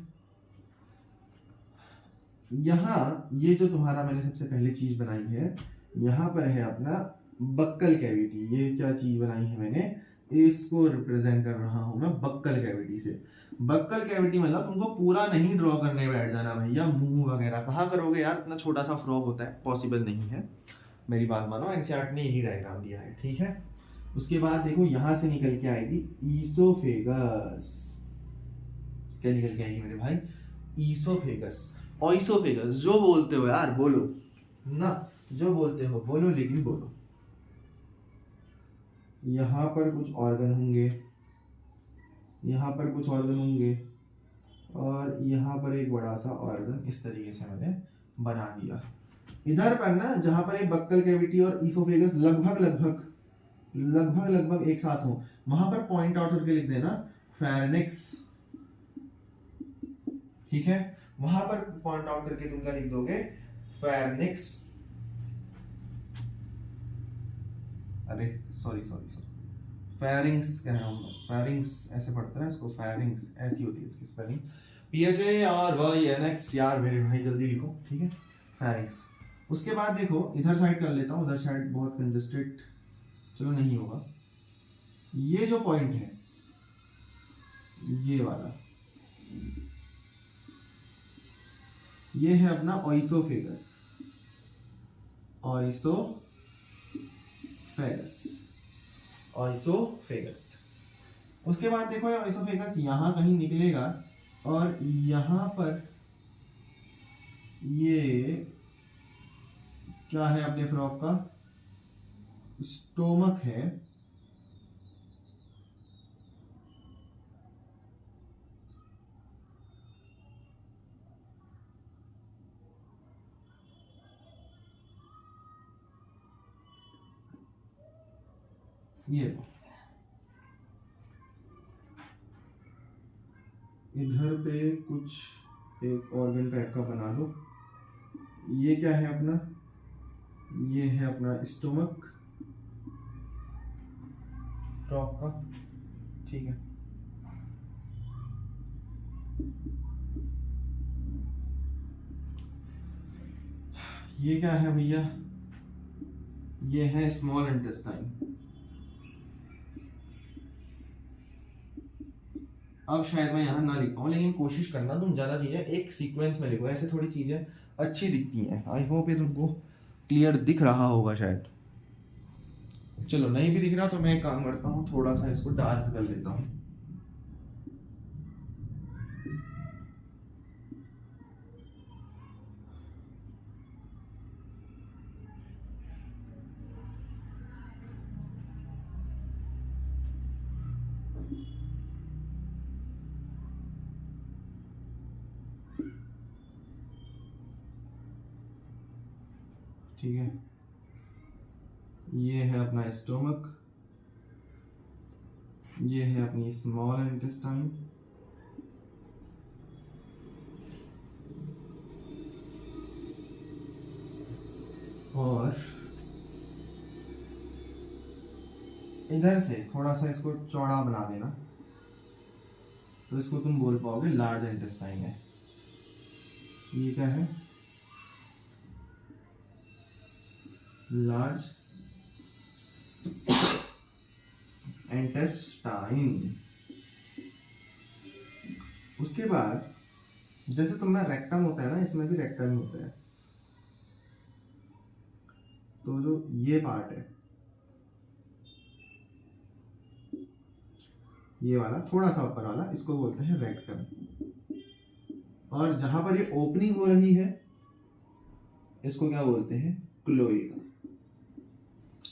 यहाँ ये जो तुम्हारा मैंने सबसे पहले चीज बनाई है, यहाँ पर है अपना बक्कल कैविटी। ये क्या चीज बनाई है मैंने, इसको रिप्रेजेंट कर रहा हूं मैं बक्कल कैविटी से। बक्कल कैविटी मतलब तुमको पूरा नहीं ड्रॉ करने बैठ जाना भैया। मुंह वगैरह कहाँ करोगे यार, इतना छोटा सा फ्रॉक होता है, पॉसिबल नहीं है। मेरी बात मानो, एनसीईआरटी ने यही डायग्राम दिया है, ठीक है। उसके बाद देखो यहाँ से निकल के आएगी ईसोफेगस। क्या निकल के आएगी मेरे भाई? ईसोफेगस। ऑइसोफेगस जो बोलते हो यार बोलो ना, जो बोलते हो बोलो, लेकिन बोलो। यहाँ पर कुछ ऑर्गन होंगे, यहाँ पर कुछ ऑर्गन होंगे, और यहाँ पर एक बड़ा सा ऑर्गन। इस तरीके से मैंने बना दिया। इधर पर ना जहाँ पर एक बक्कल कैविटी और ईसोफेगस लगभग लगभग लगभग लगभग एक साथ हो, वहां पर पॉइंट आउट करके लिख देना फेरिंक्स, ठीक है। वहां पर पॉइंट आउट करके तुम क्या लिख दोगे? फेरिंक्स। अरे सॉरी सॉरी सॉरी, फेरिंक्स कह रहा हूं मैं। फेरिंक्स ऐसे पढ़ता है इसको, फेरिंक्स ऐसी होती है इसकी स्पेलिंग, PHARYNX। यार मेरे भाई जल्दी लिखो, ठीक है। फेरिंक्स। उसके बाद देखो इधर साइड कर लेता हूँ, उधर साइड बहुत कंजस्टेड, चलो नहीं होगा। ये जो पॉइंट है ये वाला, ये है अपना ऑइसोफेगस। Oesophagus, oesophagus. उसके बाद देखो ये ऑइसोफेगस यहाँ कहीं निकलेगा, और यहाँ पर ये क्या है अपने फ्रॉक का? स्टोमक है। ये लो, इधर पे कुछ एक ऑर्गन टाइप का बना दो। ये क्या है अपना, ये है अपना स्टोमक फ्रॉग का, ठीक है। ये क्या है भैया, ये है स्मॉल इंटेस्टाइन। अब शायद मैं यहाँ ना लिख पाऊँ, लेकिन कोशिश करना तुम ज़्यादा चीज़ें एक सीक्वेंस में लिखो, ऐसे थोड़ी चीज़ें अच्छी दिखती हैं। आई होप ये तुमको क्लियर दिख रहा होगा शायद। चलो नहीं भी दिख रहा तो मैं एक काम करता हूँ, थोड़ा सा इसको डार्क कर लेता हूँ। ठीक है, ये है अपना स्टोमक, ये है अपनी स्मॉल इंटेस्टाइन, और इधर से थोड़ा सा इसको चौड़ा बना देना, तो इसको तुम बोल पाओगे लार्ज इंटेस्टाइन है। ये क्या है, लार्ज इंटेस्टाइन। उसके बाद जैसे तुम्हें रेक्टम होता है ना, इसमें भी रेक्टम होता है। तो जो ये पार्ट है, ये वाला थोड़ा सा ऊपर वाला, इसको बोलते हैं रेक्टम। और जहां पर ये ओपनिंग हो रही है, इसको क्या बोलते हैं, क्लोएका।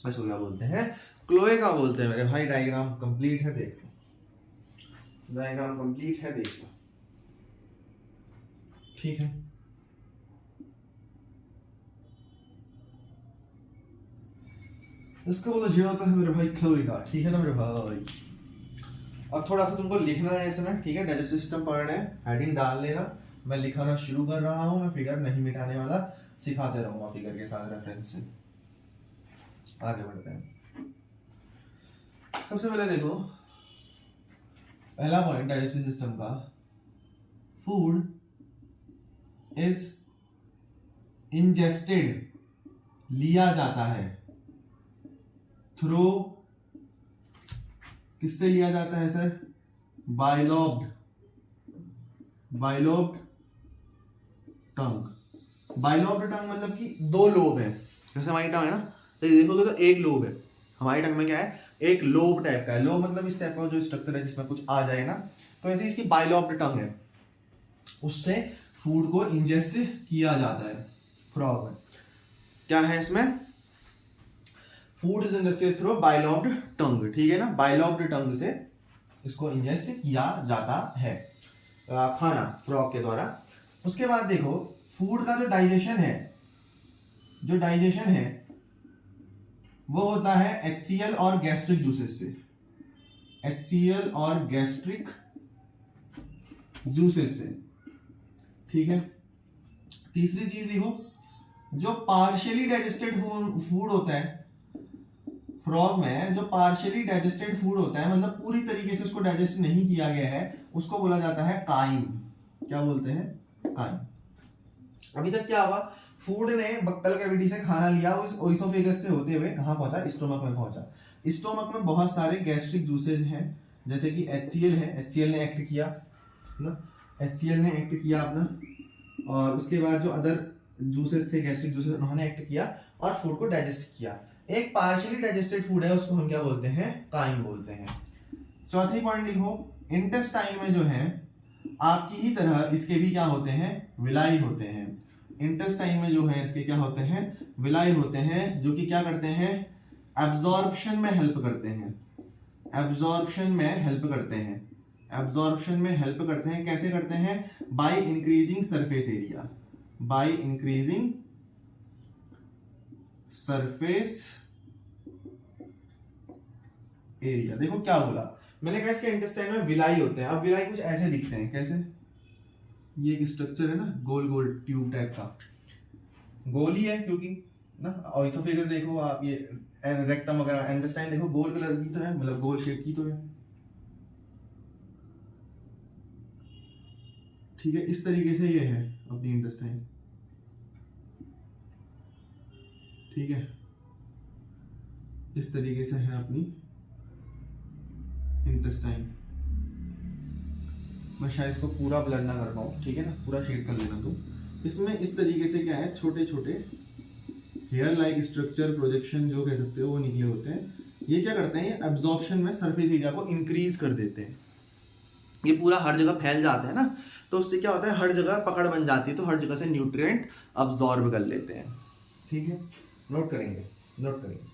इसको क्या बोलते हैं, क्लोएका बोलते हैं मेरे भाई। डायग्राम कंप्लीट है, देख लो डायग्राम कंप्लीट है, देख लो, ठीक है। इसको बोला जाता है मेरे भाई क्लोएका, ठीक है ना मेरे भाई। अब थोड़ा सा तुमको लिखना है इसमें, ठीक है। डाइजेस्टिव सिस्टम पढ़ना है, हेडिंग डाल लेना। मैं लिखाना शुरू कर रहा हूँ, मैं फिगर नहीं मिटाने वाला, सिखाते रहूंगा फिगर के साथ रेफरेंस से। आगे बढ़ते हैं। सबसे पहले देखो, पहला पॉइंट डाइजेस्टिव सिस्टम का, फूड इज इंजेस्टेड, लिया जाता है, थ्रू, किससे लिया जाता है सर, बाइलोब्ड, बाइलोब्ड टंग। बाइलोब्ड टंग मतलब कि दो लोब है, जैसे हमारी टंग है ना, तो देखोगे तो एक लोब है। हमारी टंग में क्या है, एक लोब टाइप का है। लोब मतलब इस टाइप का जो स्ट्रक्चर है जिसमें कुछ आ जाए ना, तो ऐसे इसकी बाइलोब्ड टंग है, उससे फूड को इंजेस्ट किया जाता है फ्रॉग में। क्या है इसमें, food is ingested through bilobed tongue, ठीक है ना। बाइलोब्ड टंग से इसको इंजेस्ट किया जाता है खाना फ्रॉग के द्वारा। उसके बाद देखो, फूड का जो डाइजेशन है, जो डाइजेशन है वो होता है HCl और गैस्ट्रिक जूसेस से, HCl और गैस्ट्रिक जूसेस से, ठीक है। तीसरी चीज देखो, जो पार्शियली डाइजेस्टेड फूड होता है फ्रॉग में, जो पार्शियली डाइजेस्टेड फूड होता है, मतलब पूरी तरीके से उसको डाइजेस्ट नहीं किया गया है, उसको बोला जाता है काइम। क्या बोलते हैं, काइम। अभी तक क्या हुआ, फूड ने बक्कल कैविटी से खाना लिया, उस ओइसोफेगस से होते हुए कहां पहुंचा, स्टोमक में पहुंचा। स्टोमक में बहुत सारे गैस्ट्रिक जूसेज हैं, जैसे कि HCl है, HCl ने एक्ट किया ना, HCl ने एक्ट किया अपना, और उसके बाद जो अदर जूसेस थे, गैस्ट्रिक जूसेस, उन्होंने एक्ट किया और फूड को डाइजेस्ट किया। एक पार्शियली डाइजेस्टेड फूड है, उसको हम क्या बोलते हैं, काइम बोलते हैं। चौथी पॉइंट लिखो, इंटेस्टाइन में जो है आपकी ही तरह इसके भी क्या होते हैं, विलाई होते हैं। इंटेस्टाइन में जो है इसके क्या होते हैं, विलाई होते हैं, जो कि क्या करते हैं, एब्जॉर्प्शन में हेल्प करते हैं, एब्जॉर्प्शन में हेल्प करते हैं, एब्जॉर्प्शन में हेल्प करते हैं। कैसे करते हैं, by increasing surface area, by increasing surface area. देखो क्या बोला, मैंने कहा इसके इंटेस्टाइन में विलाई होते हैं। अब विलाई कुछ ऐसे दिखते हैं, कैसे, ये एक स्ट्रक्चर है ना, गोल गोल ट्यूब टाइप का, गोल ही है क्योंकि ना। और इसोफेगस देखो आप, ये रेक्टम वगैरह, इंटेस्टाइन देखो गोल कलर की तो है, मतलब गोल शेप की तो है, ठीक है। इस तरीके से ये है अपनी इंटेस्टाइन, ठीक है, इस तरीके से है अपनी इंटेस्टाइन। मैं शायद इसको पूरा ब्लर ना कर पाऊँ, ठीक है ना, पूरा शेड कर लेना तुम। इसमें इस तरीके से क्या है, छोटे छोटे हेयर लाइक स्ट्रक्चर, प्रोजेक्शन जो कह सकते हो, वो निकले होते हैं। ये क्या करते हैं, ये एब्जॉर्प्शन में सरफेस एरिया को इंक्रीज कर देते हैं। ये पूरा हर जगह फैल जाता है ना, तो उससे क्या होता है, हर जगह पकड़ बन जाती है, तो हर जगह से न्यूट्रिएंट अब्जॉर्ब कर लेते हैं, ठीक है। नोट करेंगे, नोट करेंगे।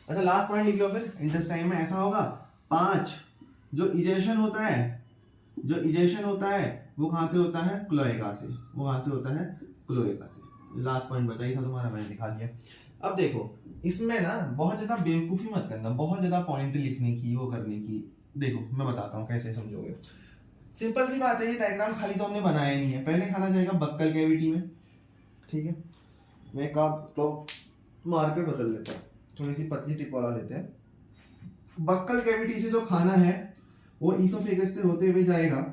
अच्छा, लास्ट पॉइंट लिख लो फिर। इंटेस्टाइन में ऐसा होगा 5, जो इजेशन होता है, जो इजेशन होता है वो कहाँ से होता है, क्लोएका से, वो कहाँ से होता है, क्लोएका से। लास्ट पॉइंट बचा ही था तुम्हारा, मैंने दिखा दिया। अब देखो, इसमें ना बहुत ज्यादा बेवकूफी मत करना, बहुत ज्यादा पॉइंट लिखने की, वो करने की। देखो मैं बताता हूँ कैसे समझोगे। सिंपल सी बात है, ये डायग्राम खाली तो हमने बनाया नहीं है, पहले खाना जाएगा बक्कल कैविटी में, ठीक है। मैं एक आप तो मार्कर बदल लेता हूँ, थोड़ी सी पतली टिप वाला लेते हैं। बक्कल कैविटी से जो खाना है वो ईसोफेगस से होते हुए जाएगा,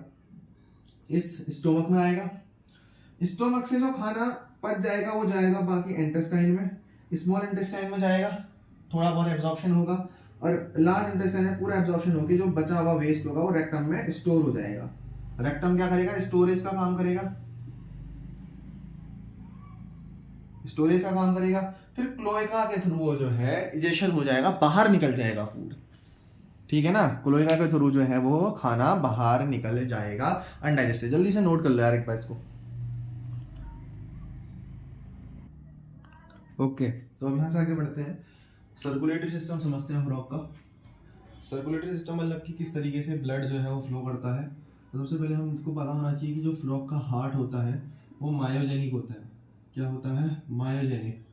इस स्टोमक में आएगा। स्टोमक से जो खाना पच जाएगा वो जाएगा बाकी इंटेस्टाइन में, स्मॉल इंटेस्टाइन में जाएगा, थोड़ा बहुत एब्जॉर्प्शन होगा, और लार्ज इंटेस्टाइन में पूरा एब्जॉर्प्शन होकर जो बचा हुआ वेस्ट होगा वो रेक्टम में स्टोर हो जाएगा। रेक्टम क्या करेगा, स्टोरेज का काम करेगा, स्टोरेज का काम करेगा। फिर क्लोएका के थ्रू वो जो है इजेशन हो जाएगा, बाहर निकल जाएगा फूड, ठीक है ना। क्लोएका के थ्रू जो है वो खाना बाहर निकल जाएगा अनडाइजेस्ट से। जल्दी से नोट कर लो यार एक बार इसको। ओके, तो अब यहाँ से आगे बढ़ते हैं। सर्कुलेटरी सिस्टम समझते हैं फ्रॉग का। सर्कुलेटरी सिस्टम मतलब कि किस तरीके से ब्लड जो है वो फ्लो करता है। तो सबसे पहले हमको पता होना चाहिए कि जो फ्रॉग का हार्ट होता है वो मायोजेनिक होता है। क्या होता है, मायोजेनिक।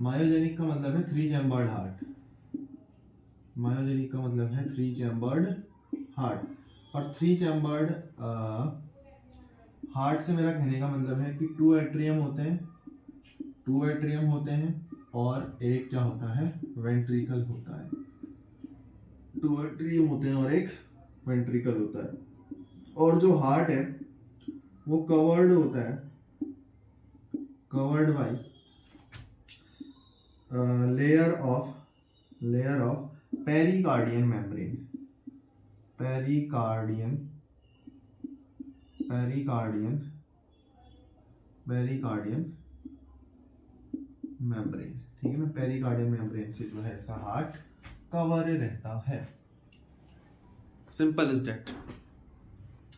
मायोजेनिक का मतलब है 3 चैम्बर्ड हार्ट। मायोजेनिक का मतलब है 3 चैम्बर्ड हार्ट। और 3 चैम्बर्ड हार्ट से मेरा कहने का मतलब है कि 2 एट्रियम होते हैं, 2 एट्रियम होते हैं, और एक क्या होता है, वेंट्रिकल होता है। 2 एट्रियम होते हैं और एक वेंट्रिकल होता है। और जो हार्ट है वो कवर्ड होता है, covered by layer of pericardial membrane. Pericardial membrane, ठीक है ना। पेरिकार्डियन मेम्ब्रेन से जो है इसका हार्ट कवर रहता है। Simple is that.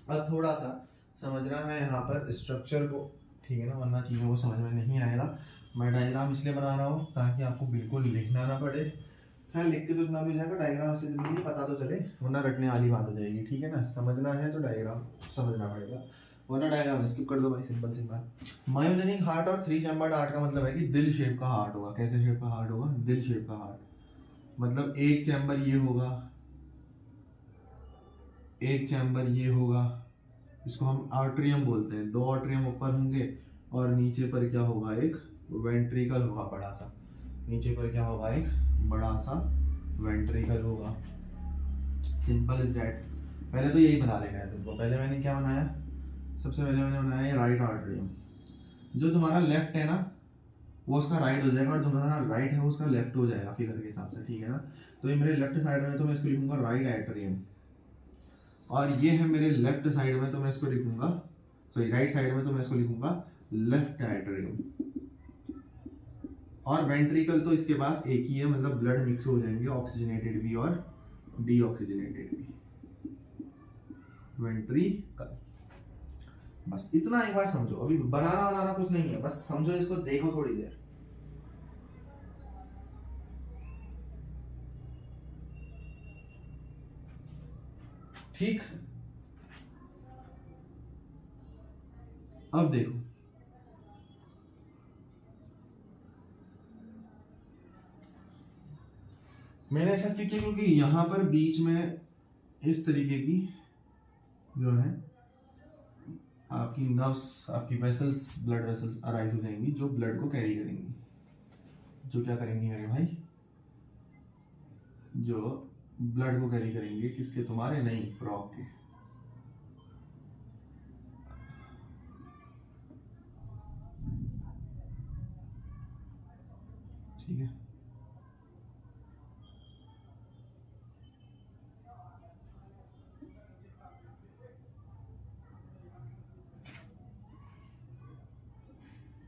अब थोड़ा सा समझना है यहाँ पर स्ट्रक्चर को, ठीक है ना, वरना चीज़ों को समझ में नहीं आएगा। मैं डायग्राम इसलिए बना रहा हूँ ताकि आपको बिल्कुल लिखना ना पड़े। खैर लिख के तो इतना भी हो जाएगा, डायग्राम से जरूरी पता तो चले, वरना रटने वाली बात हो जाएगी, ठीक है ना। समझना है तो डायग्राम समझना पड़ेगा, वरना डायग्राम स्किप कर दो भाई, सिंपल सी बात। मायोजेनिक हार्ट और 3 चैम्बर्ड हार्ट का मतलब है कि दिल शेप का हार्ट होगा। कैसे शेप का हार्ट होगा, दिल शेप का हार्ट। मतलब एक चैम्बर ये होगा, एक चैम्बर ये होगा, इसको हम आर्ट्रियम बोलते हैं। 2 आर्ट्रियम ऊपर होंगे और नीचे पर क्या होगा, एक वेंट्रिकल होगा बड़ा सा। नीचे पर क्या होगा, एक बड़ा सा वेंट्रिकल होगा। Simple is that. पहले तो यही बना लेना है तुमको। पहले मैंने क्या बनाया, सबसे पहले मैंने बनाया राइट आर्ट्रियम। जो तुम्हारा लेफ्ट है ना वो उसका राइट हो जाएगा, और तुम्हारा राइट है वो उसका लेफ्ट हो जाएगा फिगर के हिसाब से, ठीक है ना। तो ये मेरे लेफ्ट साइड में, तो मैं इसको लिखूंगा राइट एट्रियम, और ये है मेरे लेफ्ट साइड में, तो मैं इसको लिखूंगा, सॉरी राइट साइड में, तो मैं इसको लिखूंगा लेफ्ट एट्रियम। और वेंट्रिकल तो इसके पास एक ही है, मतलब ब्लड मिक्स हो जाएंगे, ऑक्सीजनेटेड भी और डीऑक्सीजनेटेड भी। वेंट्रिकल, बस इतना एक बार समझो। अभी बनाना बनाना कुछ नहीं है, बस समझो इसको, देखो थोड़ी देर। ठीक, अब देखो, मैंने ऐसा क्यों किया, क्योंकि यहाँ पर बीच में इस तरीके की जो है आपकी नर्व्स, आपकी वेसल्स, ब्लड वेसल्स अराइज हो जाएंगी, जो ब्लड को कैरी करेंगी, जो क्या करेंगी मेरे भाई, जो ब्लड को कैरी करेंगे। किसके? तुम्हारे नहीं, फ्रॉग के। ठीक है,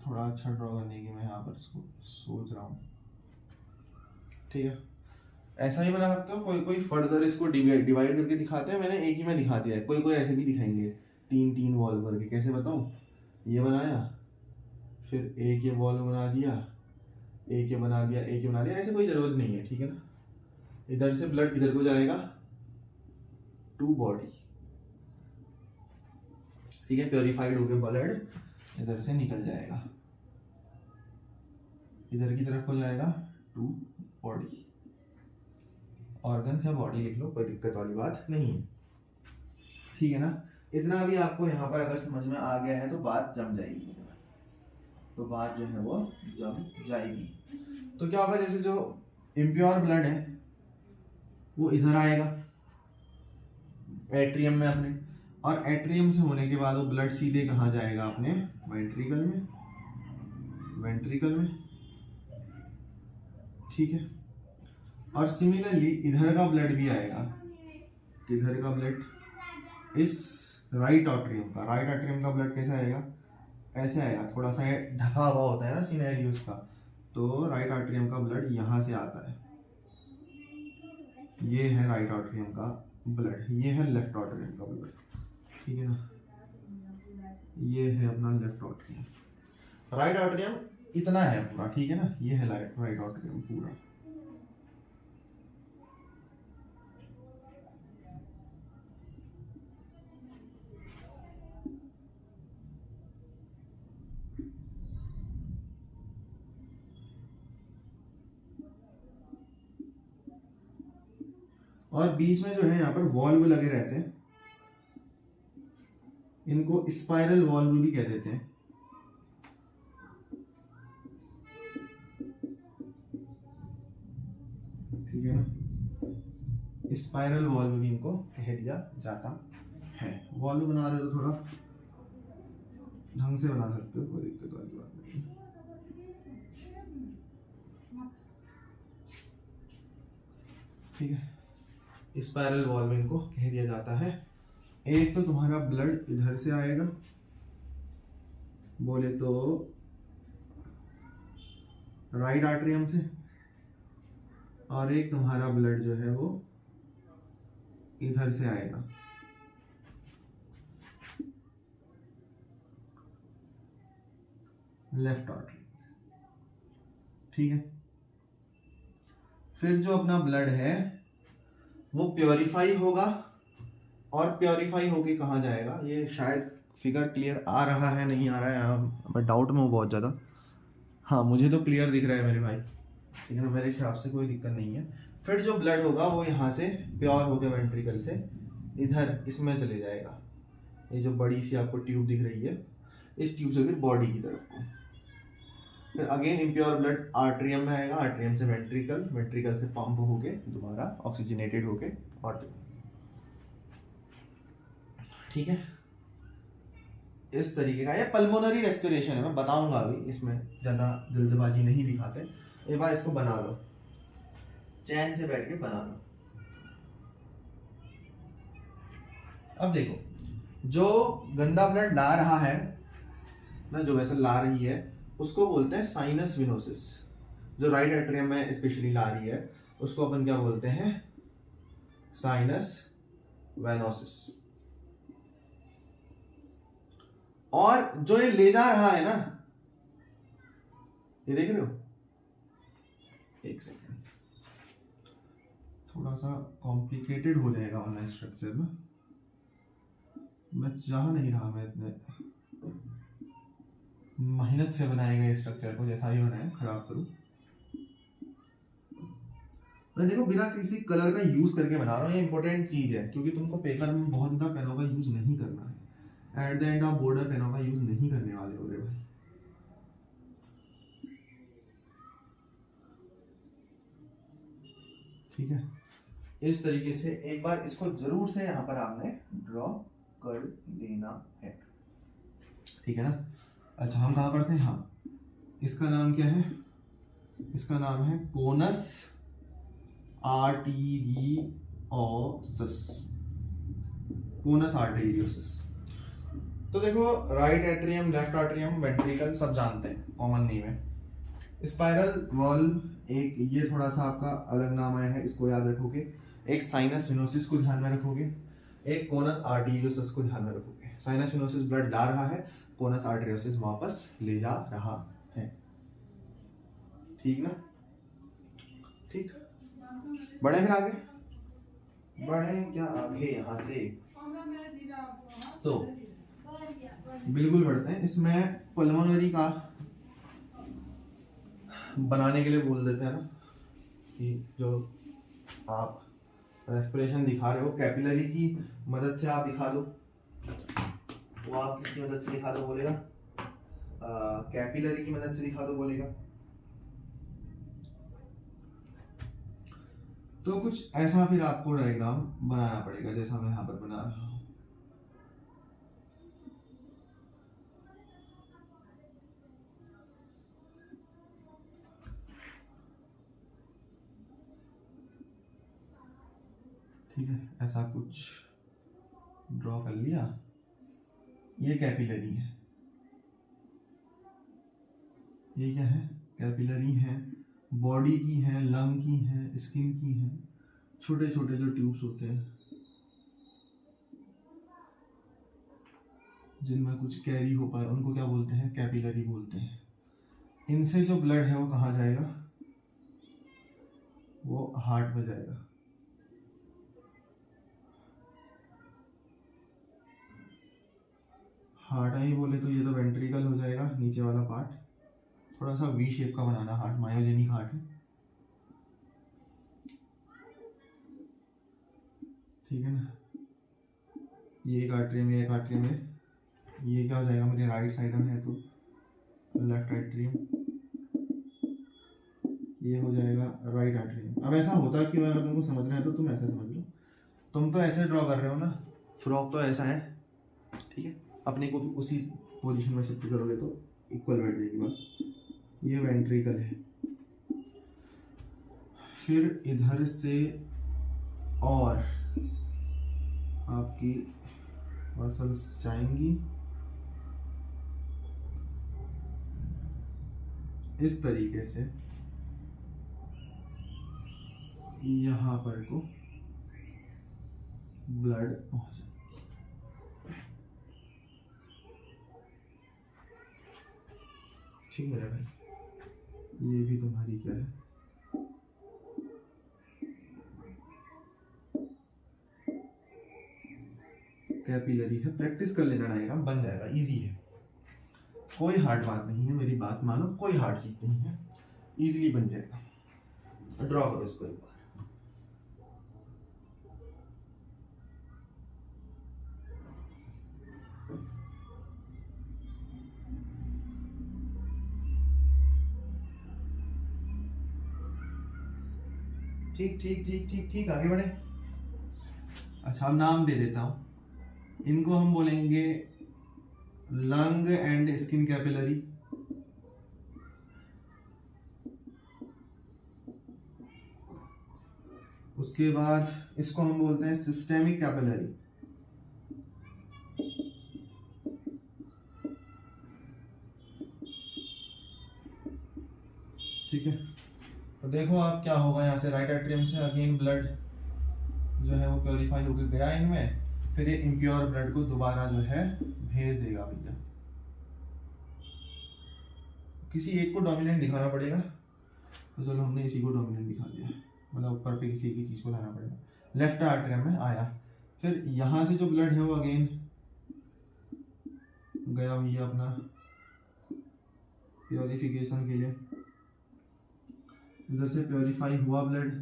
थोड़ा अच्छा ड्रॉ करने की मैं यहाँ पर इसको सोच रहा हूँ। ठीक है, ऐसा ही बना सकते हो। कोई कोई फर्दर इसको डिवाइड करके दिखाते हैं, मैंने एक ही में दिखा दिया है। कोई कोई ऐसे भी दिखाएंगे, तीन तीन वॉल करके। कैसे बताऊँ? ये बनाया, फिर एक ये वॉल बना दिया, एक ये बना दिया, एक ये बना दिया, ऐसे कोई ज़रूरत नहीं है। ठीक है ना, इधर से ब्लड इधर को जाएगा टू बॉडी। ठीक है, प्योरीफाइड होके ब्लड इधर से निकल जाएगा, इधर की तरफ हो जाएगा टू बॉडी। ऑर्गन्स या बॉडी लिख लो, कोई दिक्कत वाली बात नहीं है। ठीक है ना, इतना भी आपको यहाँ पर अगर समझ में आ गया है तो बात जम जाएगी, तो बात जो है वो जम जाएगी। तो क्या होगा, जैसे जो इम्प्योर ब्लड है वो इधर आएगा एट्रियम में अपने, और एट्रियम से होने के बाद वो ब्लड सीधे कहाँ जाएगा? अपने वेंट्रिकल में, वेंट्रिकल में। ठीक है, और सिमिलरली इधर का ब्लड भी आएगा, इधर का ब्लड इस राइट आर्टरियम का, राइट आर्टरियम का ब्लड कैसे आएगा? ऐसे आएगा, थोड़ा सा ढका हुआ होता है ना सिनेरियोस का, तो राइट आर्टरियम का ब्लड यहाँ से आता है। ये है राइट आर्टरियम का ब्लड, ये है लेफ्ट आर्टरियम का ब्लड। ठीक है ना, ये है अपना लेफ्ट आर्टरियम। राइट आर्टरियम इतना है पूरा। ठीक है ना, ये है राइट आर्टरियम पूरा। और बीच में जो है यहाँ पर वॉल्व लगे रहते हैं, इनको स्पाइरल वॉल्व भी कह देते हैं। ठीक है ना, स्पाइरल वॉल्व भी इनको कह दिया जाता है। वॉल्व बना रहे हो तो थोड़ा ढंग से बना सकते हो, कोई दिक्कत वाली बात नहीं। ठीक है, स्पाइरल वॉल्व इनको कह दिया जाता है। एक तो तुम्हारा ब्लड इधर से आएगा, बोले तो राइट आर्टरियम से, और एक तुम्हारा ब्लड जो है वो इधर से आएगा, लेफ्ट आर्टरियम से। ठीक है, फिर जो अपना ब्लड है वो प्योरीफाई होगा, और प्योरीफाई होके कहाँ जाएगा? ये शायद फिगर क्लियर आ रहा है, नहीं आ रहा है, मैं डाउट में हूँ बहुत ज़्यादा। हाँ, मुझे तो क्लियर दिख रहा है मेरे भाई। ठीक है ना, मेरे हिसाब से कोई दिक्कत नहीं है। फिर जो ब्लड होगा वो यहाँ से प्योर होकर वेंट्रिकल से इधर इसमें चले जाएगा। ये जो बड़ी सी आपको ट्यूब दिख रही है, इस ट्यूब से फिर बॉडी की तरफ को। फिर अगेन इम्प्योर ब्लड आर्टरियम में आएगा, आर्टरियम से वेंट्रिकल, वेंट्रिकल से पंप होके दोबारा ऑक्सीजनेटेड होके और। ठीक है, इस तरीके का ये पल्मोनरी रेस्पिरेशन है। मैं बताऊंगा अभी, इसमें ज़्यादा जल्दबाजी नहीं दिखाते। एक बार इसको बना लो, चैन से बैठ के बना लो। अब देखो, जो गंदा ब्लड ला रहा है ना, जो वेसल ला रही है, उसको बोलते हैं साइनस विनोसिस। जो राइट एट्रियम में स्पेशली ला रही है उसको अपन क्या बोलते हैं? Sinus venosus. और जो ये ले जा रहा है ना, ये देख रहे हो? एक सेकेंड, थोड़ा सा कॉम्प्लिकेटेड हो जाएगा ऑनलाइन स्ट्रक्चर में, मैं चाह नहीं रहा मैं इतने मेहनत से बनाए गए स्ट्रक्चर को, जैसा ही बनाया, खराब करूं। मैं देखो बिना किसी कलर का यूज करके बना रहा हूँ, ये इंपॉर्टेंट चीज है क्योंकि तुमको पेपर में बहुत ज्यादा पेनों का यूज नहीं करना है। एट द एंड आप बॉर्डर पेनों का यूज नहीं करने वाले हो रे भाई। ठीक है, इस तरीके से एक बार इसको जरूर से यहाँ पर आपने ड्रॉ कर लेना है। ठीक है ना। अच्छा हम कहाँ पर थे, हाँ इसका नाम क्या है, इसका नाम है कोनस आर्टीरियोसस, कोनस आर्टेरियोसिस। तो देखो right atrium, left atrium, ventricle सब जानते हैं, कॉमन नेम है। स्पाइरल वॉल्व एक, ये थोड़ा सा आपका अलग नाम आया है, इसको याद रखोगे। एक साइनस सिनोसिस को ध्यान में रखोगे, एक कोनस आर्टेरियोसिस को ध्यान में रखोगे। साइनस सिनोसिस ब्लड ला रहा है, कोनस आर्टेरियोसिस वापस ले जा रहा है। ठीक ना, ठीक। बढ़े फिर आगे, बढ़े क्या आगे यहाँ से, तो बिल्कुल बढ़ते हैं। इसमें पल्मोनरी का बनाने के लिए बोल देते हैं ना कि जो आप रेस्पिरेशन दिखा रहे हो कैपिलरी की मदद से आप दिखा दो, वो आप किसकी मदद से दिखा दो बोलेगा, कैपिलरी की मदद से दिखा दो बोलेगा। तो कुछ ऐसा फिर आपको डायग्राम बनाना पड़ेगा जैसा मैं यहाँ पर बना रहा हूँ। ठीक है, ऐसा कुछ ड्रॉ कर लिया। ये कैपिलरी है, ये क्या है, कैपिलरी है, बॉडी की है, लंग की है, स्किन की है, छोटे छोटे जो ट्यूब्स होते हैं जिनमें कुछ कैरी हो पाए उनको क्या बोलते हैं, कैपिलरी बोलते हैं। इनसे जो ब्लड है वो कहाँ जाएगा, वो हार्ट में जाएगा। हार्ट आई बोले तो ये तो वेंट्रिकल हो जाएगा, नीचे वाला पार्ट थोड़ा सा वी शेप का बनाना, हार्ट मायोजेनिक हार्ट है। ठीक है ना, ये एक आर्टरियम, ये एक आर्टरियम है, ये क्या हो जाएगा मेरे राइट साइड में है तो लेफ्ट आर्टरियम, ये हो जाएगा राइट आर्टरियम। अब ऐसा होता क्यों है, अगर तुमको समझना है तो तुम ऐसे समझ लो। तुम तो ऐसे ड्रॉ कर रहे हो ना, फ्रॉक तो ऐसा है, ठीक है, अपने को भी उसी पोजीशन में शिफ्ट करोगे तो इक्वल बैठ जाएगी बात। ये वेंट्रिकल है, फिर इधर से और आपकी मसल्स जाएंगी इस तरीके से यहाँ पर को ब्लड पहुंच जाएगी। ठीक है भाई, ये भी तुम्हारी क्या है, कैपिलरी है। प्रैक्टिस कर लेना, डायग्राम बन जाएगा, इजी है, कोई हार्ड बात नहीं है, मेरी बात मानो, कोई हार्ड चीज नहीं है, इजीली बन जाएगा। ड्रॉ करो इसको एक बार। ठीक ठीक ठीक ठीक ठीक, आगे बढ़े। अच्छा अब नाम दे देता हूं, इनको हम बोलेंगे लंग एंड स्किन कैपिलरी। उसके बाद इसको हम बोलते हैं सिस्टेमिक कैपिलरी। ठीक है, तो देखो आप क्या होगा, यहाँ से राइट एट्रियम से अगेन ब्लड जो है वो प्योरीफाई होकर गया इनमें, फिर ये इम्प्योर ब्लड को दोबारा जो है भेज देगा भैया। किसी एक को डोमिनेंट दिखाना पड़ेगा, तो चलो हमने इसी को डोमिनेंट दिखा दिया, मतलब ऊपर पे किसी एक ही चीज को लाना पड़ेगा। लेफ्ट आर्टरियम में आया, फिर यहाँ से जो ब्लड है वो अगेन गया भैया अपना प्योरिफिकेशन के लिए, इधर से प्योरीफाई हुआ ब्लड,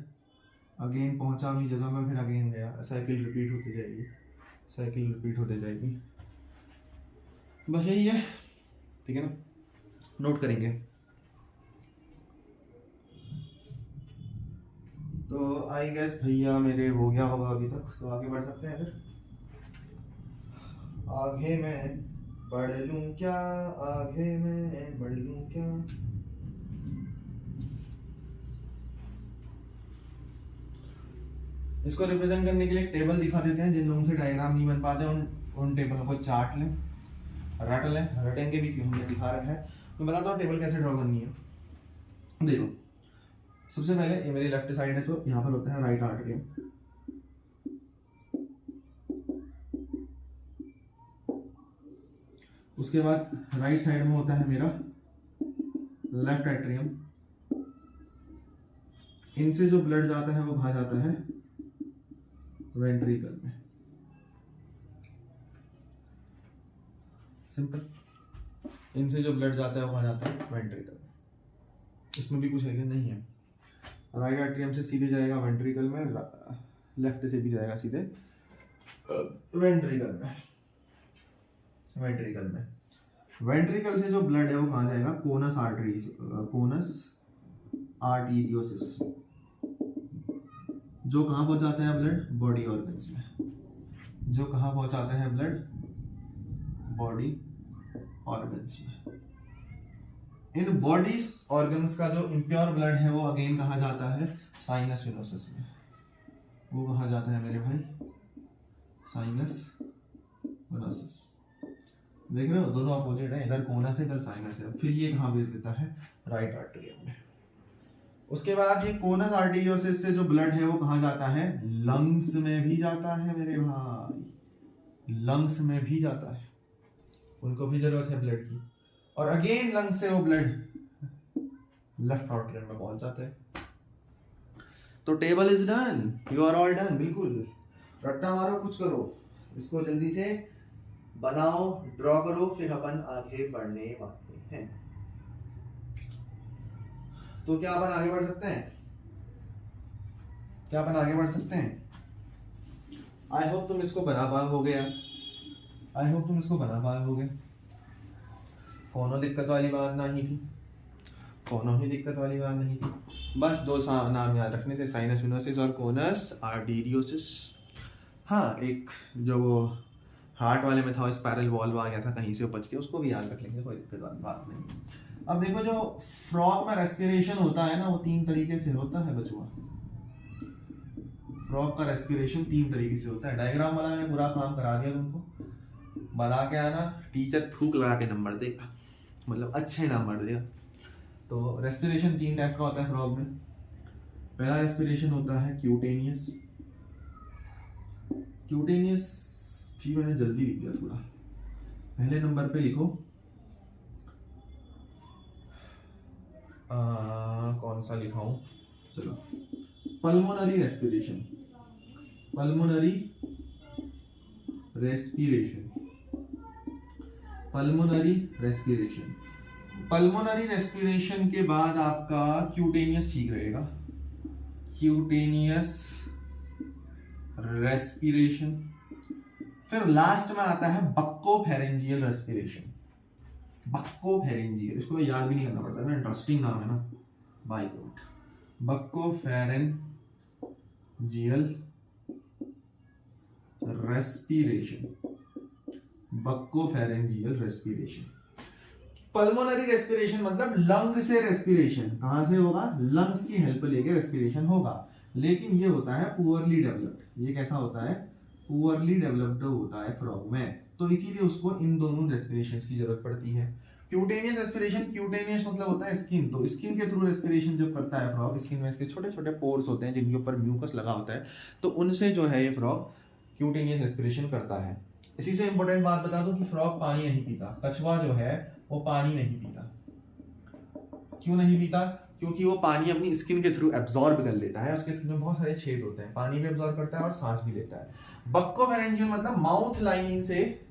अगेन पहुंचा अपनी जगह में, फिर अगेन गया, साइकिल रिपीट होती जाएगी, साइकिल रिपीट होती जाएगी, बस यही है, ठीक है ना, नोट करेंगे। तो आई गेस भैया मेरे हो गया होगा अभी तक, तो आगे बढ़ सकते हैं फिर। आगे मैं बढ़ लूं क्या, आगे मैं बढ़ लूं क्या, इसको रिप्रेजेंट करने के लिए एक टेबल दिखा देते हैं। जिन लोगों से डायग्राम नहीं बन पाते उन टेबलों को चार्ट लें, रट लें, रटेंगे भी क्यों, हमने सिखा रखा है। मैं बताता हूँ टेबल कैसे ड्रॉ करनी है। देखो सबसे पहले ये मेरी लेफ्ट साइड है, तो यहाँ पर होता है राइट आर्टरियम, उसके बाद राइट साइड में होता है मेरा लेफ्ट एट्रियम, इनसे जो ब्लड जाता है वो कहाँ जाता है, वेंट्रिकल में, सिंपल, इनसे जो ब्लड जाता है वो कहाँ जाता है, वेंट्रिकल में। इसमें भी कुछ है कि नहीं है, राइट एट्रियम से सीधे जाएगा वेंट्रिकल में, लेफ्ट से भी जाएगा सीधे वेंट्रिकल में, वेंट्रिकल में, वेंट्रिकल से जो ब्लड है वो कहाँ जाएगा, कोनस आर्टरीज, कोनस आर्टीरियोसिस, जो कहाँ पहुंचाता है ब्लड, बॉडी ऑर्गन्स में, जो कहाँ पहुंचाता है ब्लड, बॉडी ऑर्गन्स में। इन बॉडी ऑर्गन्स का जो इम्प्योर ब्लड है वो अगेन कहाँ जाता है, साइनस वेनोसस में, वो कहाँ जाता है मेरे भाई, साइनस वेनोसस। देख रहे हो दोनों अपोजिट है, इधर कोनस है इधर साइनस है। फिर ये कहाँ भेज देता है, राइट आर्टरियम में। उसके बाद ये कोनस आर्टेरियोसिस से जो ब्लड है वो कहाँ जाता है, लंग्स में भी जाता है मेरे भाई, लंग्स में भी जाता है, उनको भी जरूरत है ब्लड की। और अगेन लंग्स से वो ब्लड लेफ्ट आर्टरियम में पहुंच जाता है। तो table is done, you are all done, बिल्कुल रट्टा मारो, कुछ करो, इसको जल्दी से बनाओ, ड्रॉ करो, फिर अपन आगे बढ़ने वाले हैं। तो क्या अपन आगे बढ़ सकते हैं, क्या अपन आगे बढ़ सकते हैं। आई होप तुम इसको बना पाओगे यार, आई होप तुम इसको बना पाओगे। कोनो दिक्कत वाली बात नहीं थी, कोनो ही दिक्कत वाली बात नहीं थी, बस दो नाम याद रखने थे, साइनस वेनोसिस और कोनस आर्टेरियोसिस। हाँ एक जो वो हार्ट वाले में था, स्पाइरल वॉल्व आ गया था कहीं से बच के, उसको भी याद रख लेंगे, कोई दिक्कत वाली बात नहीं। अब देखो जो फ्रॉग में रेस्पिरेशन होता है ना, वो 3 तरीके से होता है बचुआ। फ्रॉग का रेस्पिरेशन 3 तरीके से होता है। डायग्राम वाला मैंने पूरा काम करा दिया तुमको, बना के आना, टीचर थूक लगा के नंबर देगा, मतलब अच्छे नंबर देगा। तो रेस्पिरेशन 3 टाइप का होता है फ्रॉग में। पहला रेस्पिरेशन होता है क्यूटेनियस, क्यूटेनियस ठीक मैंने जल्दी लिख दिया थोड़ा, पहले नंबर पे लिखो कौन सा लिखाऊं, चलो pulmonary respiration, pulmonary respiration, pulmonary respiration. Pulmonary respiration के बाद आपका क्यूटेनियस ठीक रहेगा, क्यूटेनियस रेस्पिरेशन। फिर लास्ट में आता है बक्कोफेरेंजियल रेस्पिरेशन, बक्कोफेरेंजियल, इसको याद भी नहीं करना पड़ता ना, इंटरेस्टिंग नाम है ना, by God, buccopharyngeal respiration, buccopharyngeal respiration. Pulmonary respiration मतलब लंग से रेस्पिरेशन, कहां से होगा, लंग्स की हेल्प लेके रेस्पिरेशन होगा, लेकिन ये होता है पुअरली डेवलप्ड। ये कैसा होता है, पुअरली डेवलप्ड होता है फ्रॉग में, तो इसीलिए उसको इन दोनों रेस्पिरेशंस की जरूरत पड़ती है। क्यूटेनियस रेस्पिरेशन, क्यूटेनियस मतलब होता है स्किन, तो स्किन के थ्रू रेस्पिरेशन जब करता है फ्रॉग, स्किन में इसके छोटे छोटे पोर्स होते हैं जिनके ऊपर म्यूकस लगा होता है, तो उनसे जो है ये फ्रॉग क्यूटेनियस रेस्पिरेशन करता है। इसी से इंपॉर्टेंट बात बता दूं कि फ्रॉग पानी नहीं पीता, कछुआ जो है वो पानी नहीं पीता। क्यों नहीं पीता, क्योंकि वो पानी अपनी स्किन के थ्रू एब्जॉर्ब कर लेता है, उसके स्किन में बहुत सारे छेद होते हैं, पानी भी एब्जॉर्ब करता है और सांस भी लेता है। बक्कोफेरेंजियल मतलब माउथ लाइनिंग से,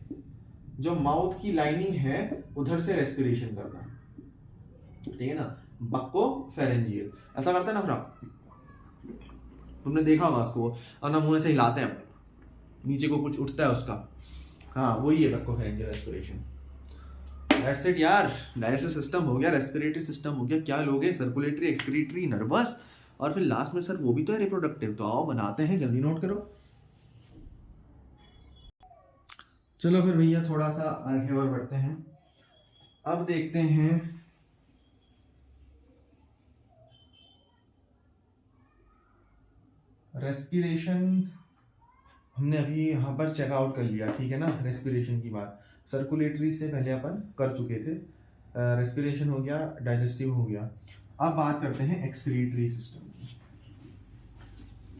जो माउथ की लाइनिंग है उधर से रेस्पिरेशन करना, ठीक है ना, बक्कोफेरेंजियल ऐसा करता है ना फ्रॉग, तुमने देखा होगा उसको, और ना मुंह ऐसे हिलाते हैं, नीचे को कुछ उठता है उसका, हाँ वही है बक्कोफेरेंजियल रेस्पिरेशन। दैट्स इट यार, डाइजेस्टिव सिस्टम हो गया, रेस्पिरेटरी सिस्टम हो गया, क्या लोगे, सर्कुलेटरी, एक्सक्रीटरी, नर्वस, और फिर लास्ट में सर वो भी तो है रिप्रोडक्टिव। तो आओ बनाते हैं, जल्दी नोट करो। चलो फिर भैया थोड़ा सा आगे और बढ़ते हैं। अब देखते हैं रेस्पिरेशन, हमने अभी यहाँ पर चेकआउट कर लिया, ठीक है ना, रेस्पिरेशन की बात। सर्कुलेटरी से पहले अपन कर चुके थे, रेस्पिरेशन हो गया, डाइजेस्टिव हो गया। अब बात करते हैं एक्सक्रीटरी सिस्टम की।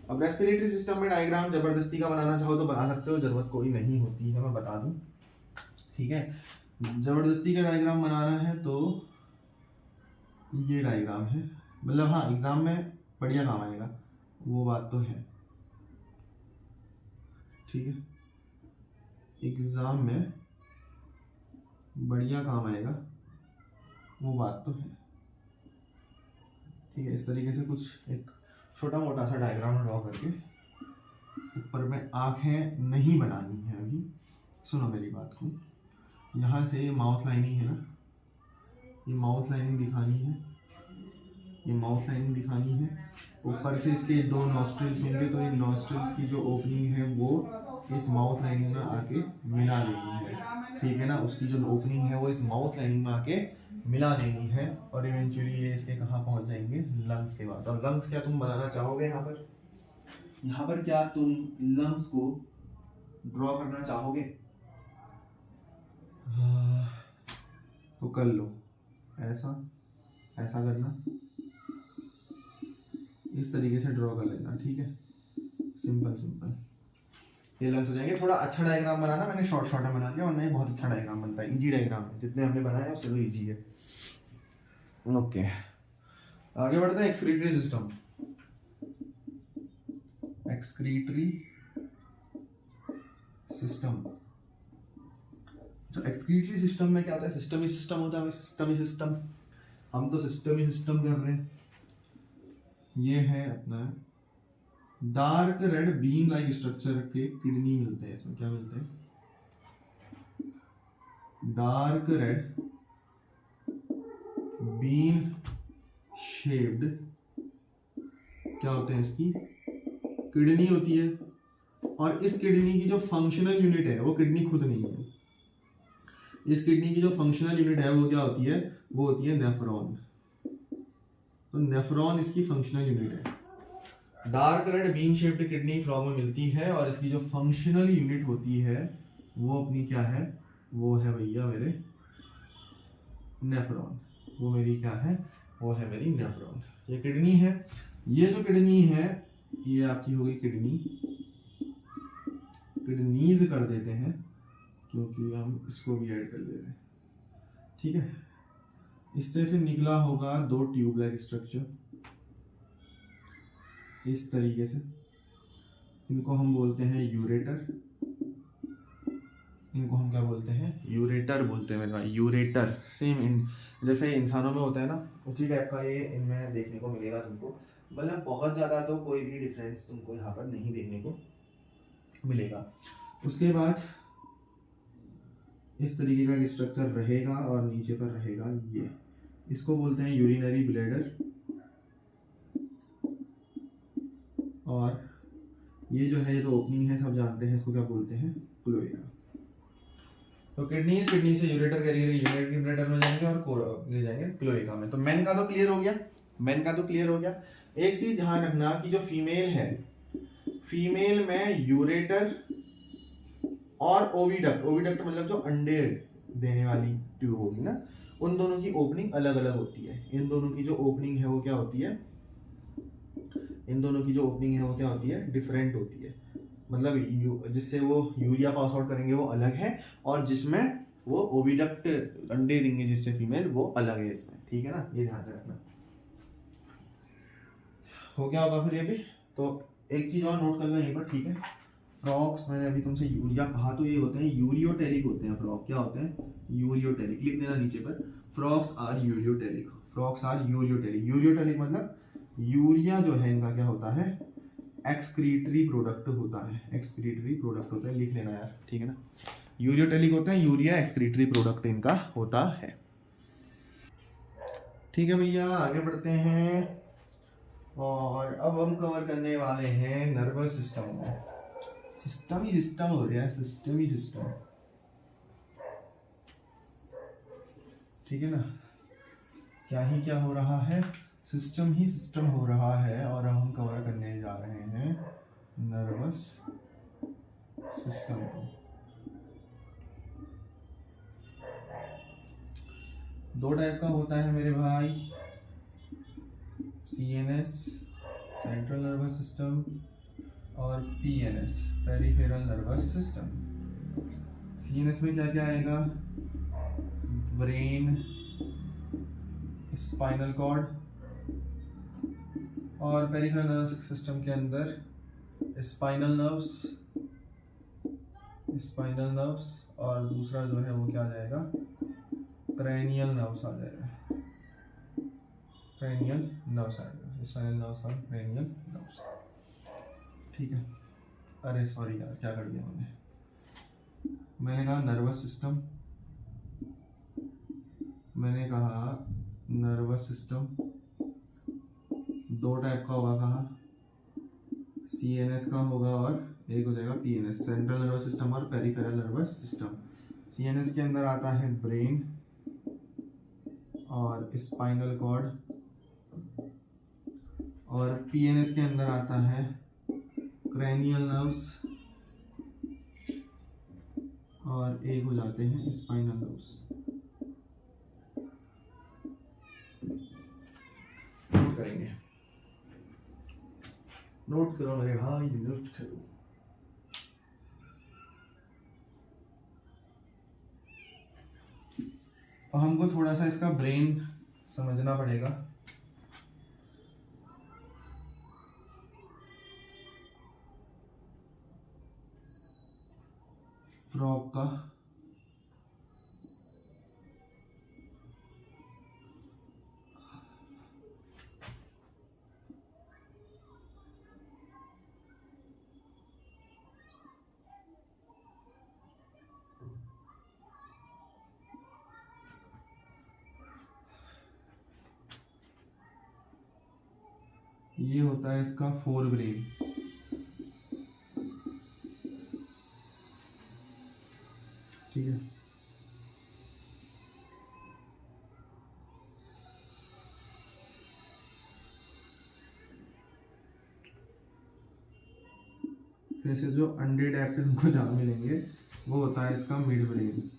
अब रेस्पिरेटरी सिस्टम में डायग्राम जबरदस्ती का बनाना चाहो तो बना सकते हो, जरूरत कोई नहीं होती है, मैं बता दूं, ठीक है। जबरदस्ती का डायग्राम बनाना है तो ये डायग्राम है, मतलब हाँ एग्जाम में बढ़िया काम आएगा, वो बात तो है, ठीक है, एग्जाम में बढ़िया काम आएगा, वो बात तो है, ठीक है। इस तरीके से कुछ एक छोटा मोटा सा डायग्राम ड्रॉ करके ऊपर में आंखें नहीं बनानी है अभी, सुनो मेरी बात को। यहाँ से माउथ लाइनिंग है ना, ये माउथ लाइनिंग दिखानी है, ये माउथ लाइनिंग दिखानी है। ऊपर से इसके दो नॉस्ट्रिल्स होंगे, तो ये नॉस्ट्रिल्स की जो ओपनिंग है वो इस माउथ लाइनिंग में आके मिला देनी है, ठीक है ना। उसकी जो ओपनिंग है वो इस माउथ लाइनिंग में आके मिला देनी है, और इवेंचुअली ये इसके कहाँ पहुंच जाएंगे, लंग्स के पास। अब लंग्स क्या तुम बनाना चाहोगे यहाँ पर, यहाँ पर क्या तुम लंग्स को ड्रॉ करना चाहोगे? तो कर लो, ऐसा ऐसा करना, इस तरीके से ड्रॉ कर लेना, ठीक है, सिंपल सिंपल, ये लंग्स हो जाएंगे। थोड़ा अच्छा डायग्राम बनाना, मैंने शॉर्ट शॉर्ट में बना दिया, वरना ये बहुत अच्छा डायग्राम बनता है, इजी डायग्राम है, जितने हमने बनाया है उससे तो इजी है। ओके, आगे बढ़ते हैं। एक्सक्रीटरी सिस्टम, एक्सक्रीटरी सिस्टम, तो एक्सक्रीटरी सिस्टम में क्या होता है, सिस्टम ही सिस्टम होता है, सिस्टम ही सिस्टम, हम तो सिस्टम ही सिस्टम कर रहे हैं। ये है अपना dark red been like structure के किडनी मिलते हैं, इसमें क्या मिलते हैं, डार्क रेड बीन शेप्ड, क्या होते हैं, इसकी किडनी होती है। और इस किडनी की जो फंक्शनल यूनिट है वो किडनी खुद नहीं है, इस किडनी की जो फंक्शनल यूनिट है वो क्या होती है, वो होती है नेफ्रॉन। तो नेफ्रॉन इसकी फंक्शनल यूनिट है। Dark red bean shaped kidney frog में मिलती है, और इसकी जो फंक्शनल यूनिट होती है वो अपनी क्या है, वो है भैया मेरे नेफ्रॉन, वो मेरी क्या है, वो है मेरी नेफ्रॉन। ये किडनी है, ये जो किडनी है ये आपकी हो गई किडनी, किडनीज कर देते हैं क्योंकि हम इसको भी ऐड कर ले रहे हैं, ठीक है। इससे फिर निकला होगा दो ट्यूब लाइक स्ट्रक्चर, इस तरीके से, इनको हम बोलते हैं यूरेटर, इनको हम क्या बोलते हैं, यूरेटर बोलते हैं मेरे भाई, यूरेटर। सेम इन जैसे इंसानों में होता है ना, उसी टाइप का ये इनमें देखने को मिलेगा तुमको, मतलब बहुत ज़्यादा तो कोई भी डिफरेंस तुमको यहाँ पर नहीं देखने को मिलेगा। उसके बाद इस तरीके का स्ट्रक्चर रहेगा, और नीचे पर रहेगा ये, इसको बोलते हैं यूरिनरी ब्लैडर, और ये जो है, ये तो ओपनिंग है, सब जानते हैं इसको क्या बोलते हैं, क्लोएका। तो किडनी से यूरेटर करिए, यूरिनरी ब्लैडर में जाएंगे और ले जाएंगे क्लोएका में। तो मेन का तो क्लियर हो गया, मेन का तो क्लियर हो गया। एक चीज ध्यान रखना कि जो फीमेल है, फीमेल में यूरेटर और ओविडक्ट, ओविडक्ट मतलब जो अंडे देने वाली ट्यूब होगी ना, उन दोनों की ओपनिंग अलग अलग होती है। इन दोनों की जो ओपनिंग है वो क्या होती है, इन दोनों की जो ओपनिंग है वो क्या होती है, डिफरेंट होती है। मतलब जिससे वो यूरिया पास आउट करेंगे वो अलग है, और जिसमें वो ओविडक्ट अंडे देंगे जिससे फीमेल, वो अलग है इसमें, ठीक है ना, ये ध्यान से रखना। हो गया होगा फिर ये भी। तो एक चीज और नोट कर लो यहीं पर, ठीक है। फ्रॉक्स, मैंने अभी तुमसे यूरिया कहा, तो ये होते हैं यूरियोटेलिक होते हैं फ्रॉक, क्या होते हैं, यूरियोटेलिक, लिख देना नीचे पर, frogs are ureotelic, frogs are ureotelic. Ureotelic मतलब यूरिया जो है इनका क्या होता है, एक्सक्रीटरी प्रोडक्ट होता है, एक्सक्रीटरी प्रोडक्ट होता है, लिख लेना यार, ठीक है ना। यूरियोटेलिक होता है, यूरिया एक्सक्रीटरी प्रोडक्ट इनका होता है। ठीक है भैया, आगे बढ़ते हैं और अब हम कवर करने वाले हैं नर्वस सिस्टम में। सिस्टम ही सिस्टम हो रहा है, सिस्टम ही सिस्टम, ठीक है ना। क्या ही क्या हो रहा है, सिस्टम ही सिस्टम हो रहा है। और हम कवर करने जा रहे हैं नर्वस सिस्टम को। दो टाइप का होता है मेरे भाई, CNS सेंट्रल नर्वस सिस्टम और PNS peripheral nervous system. CNS में क्या क्या आएगा, ब्रेन, स्पाइनल कॉर्ड, और पेरिफेरल नर्वस सिस्टम के अंदर स्पाइनल नर्व्स और दूसरा जो है वो क्या आ जाएगा, क्रैनियल नर्व्स आ जाएगा, क्रैनियल नर्व्स आएगा, स्पाइनल नर्व्स और क्रैनियल नर्व्स, ठीक है। अरे सॉरी यार, क्या कर दिया मैंने कहा नर्वस सिस्टम, मैंने कहा नर्वस सिस्टम दो टाइप का होगा, कहा CNS का होगा और एक हो जाएगा PNS सेंट्रल नर्वस सिस्टम और पेरिफेरल नर्वस सिस्टम। CNS के अंदर आता है ब्रेन और स्पाइनल कॉर्ड, और PNS के अंदर आता है क्रैनियल नर्व्स और एक हो जाते हैं स्पाइनल नर्व्स। नोट करेंगे, नोट करो मेरे भाई, नोट करो। और हमको थोड़ा सा इसका ब्रेन समझना पड़ेगा। फ्रॉग का ये होता है इसका फोर ब्रेन, ठीक है। जैसे जो अनडिडेप्ट हमको जहाँ मिलेंगे वो होता है इसका मिड ब्रेन,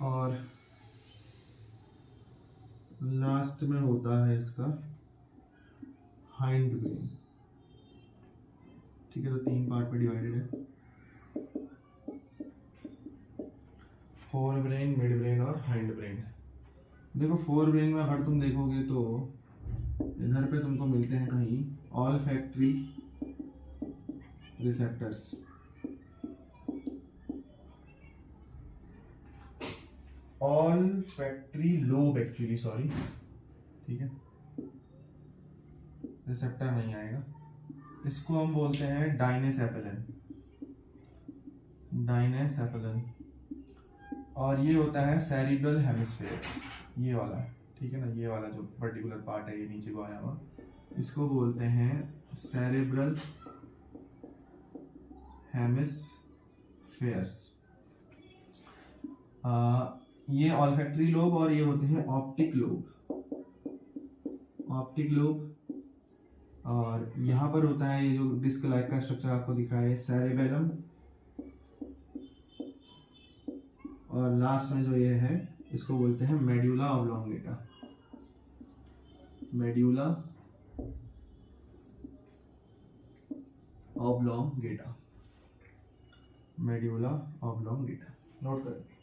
और लास्ट में होता है इसका हाइंड ब्रेन, ठीक है। तो तीन पार्ट में डिवाइडेड है, फोर ब्रेन, मिड ब्रेन और हाइंड ब्रेन। देखो फोर ब्रेन में अगर तुम देखोगे तो इधर पे तुमको मिलते हैं कहीं olfactory receptors, olfactory lobe actually, sorry, ठीक है, रिसेप्टर नहीं आएगा। इसको हम बोलते हैं डायनेसेफेलन, डायनेसेफेलन। और ये होता है सेरिब्रल हेमिस्फीयर, ये वाला, ठीक है ना, ये वाला जो पर्टिकुलर पार्ट है ये नीचे को आया हुआ, इसको बोलते हैं सेरिब्रल हेमिस्फीयर्स। ये ऑल्फैक्टरी लोब और ये होते हैं ऑप्टिक लोब, ऑप्टिक लोब। और यहाँ पर होता है ये जो डिस्क लाइक का स्ट्रक्चर आपको दिख रहा है सेरेबेलम, और लास्ट में जो ये है इसको बोलते हैं medulla oblongata, medulla oblongata, medulla oblongata. Note करेंगे,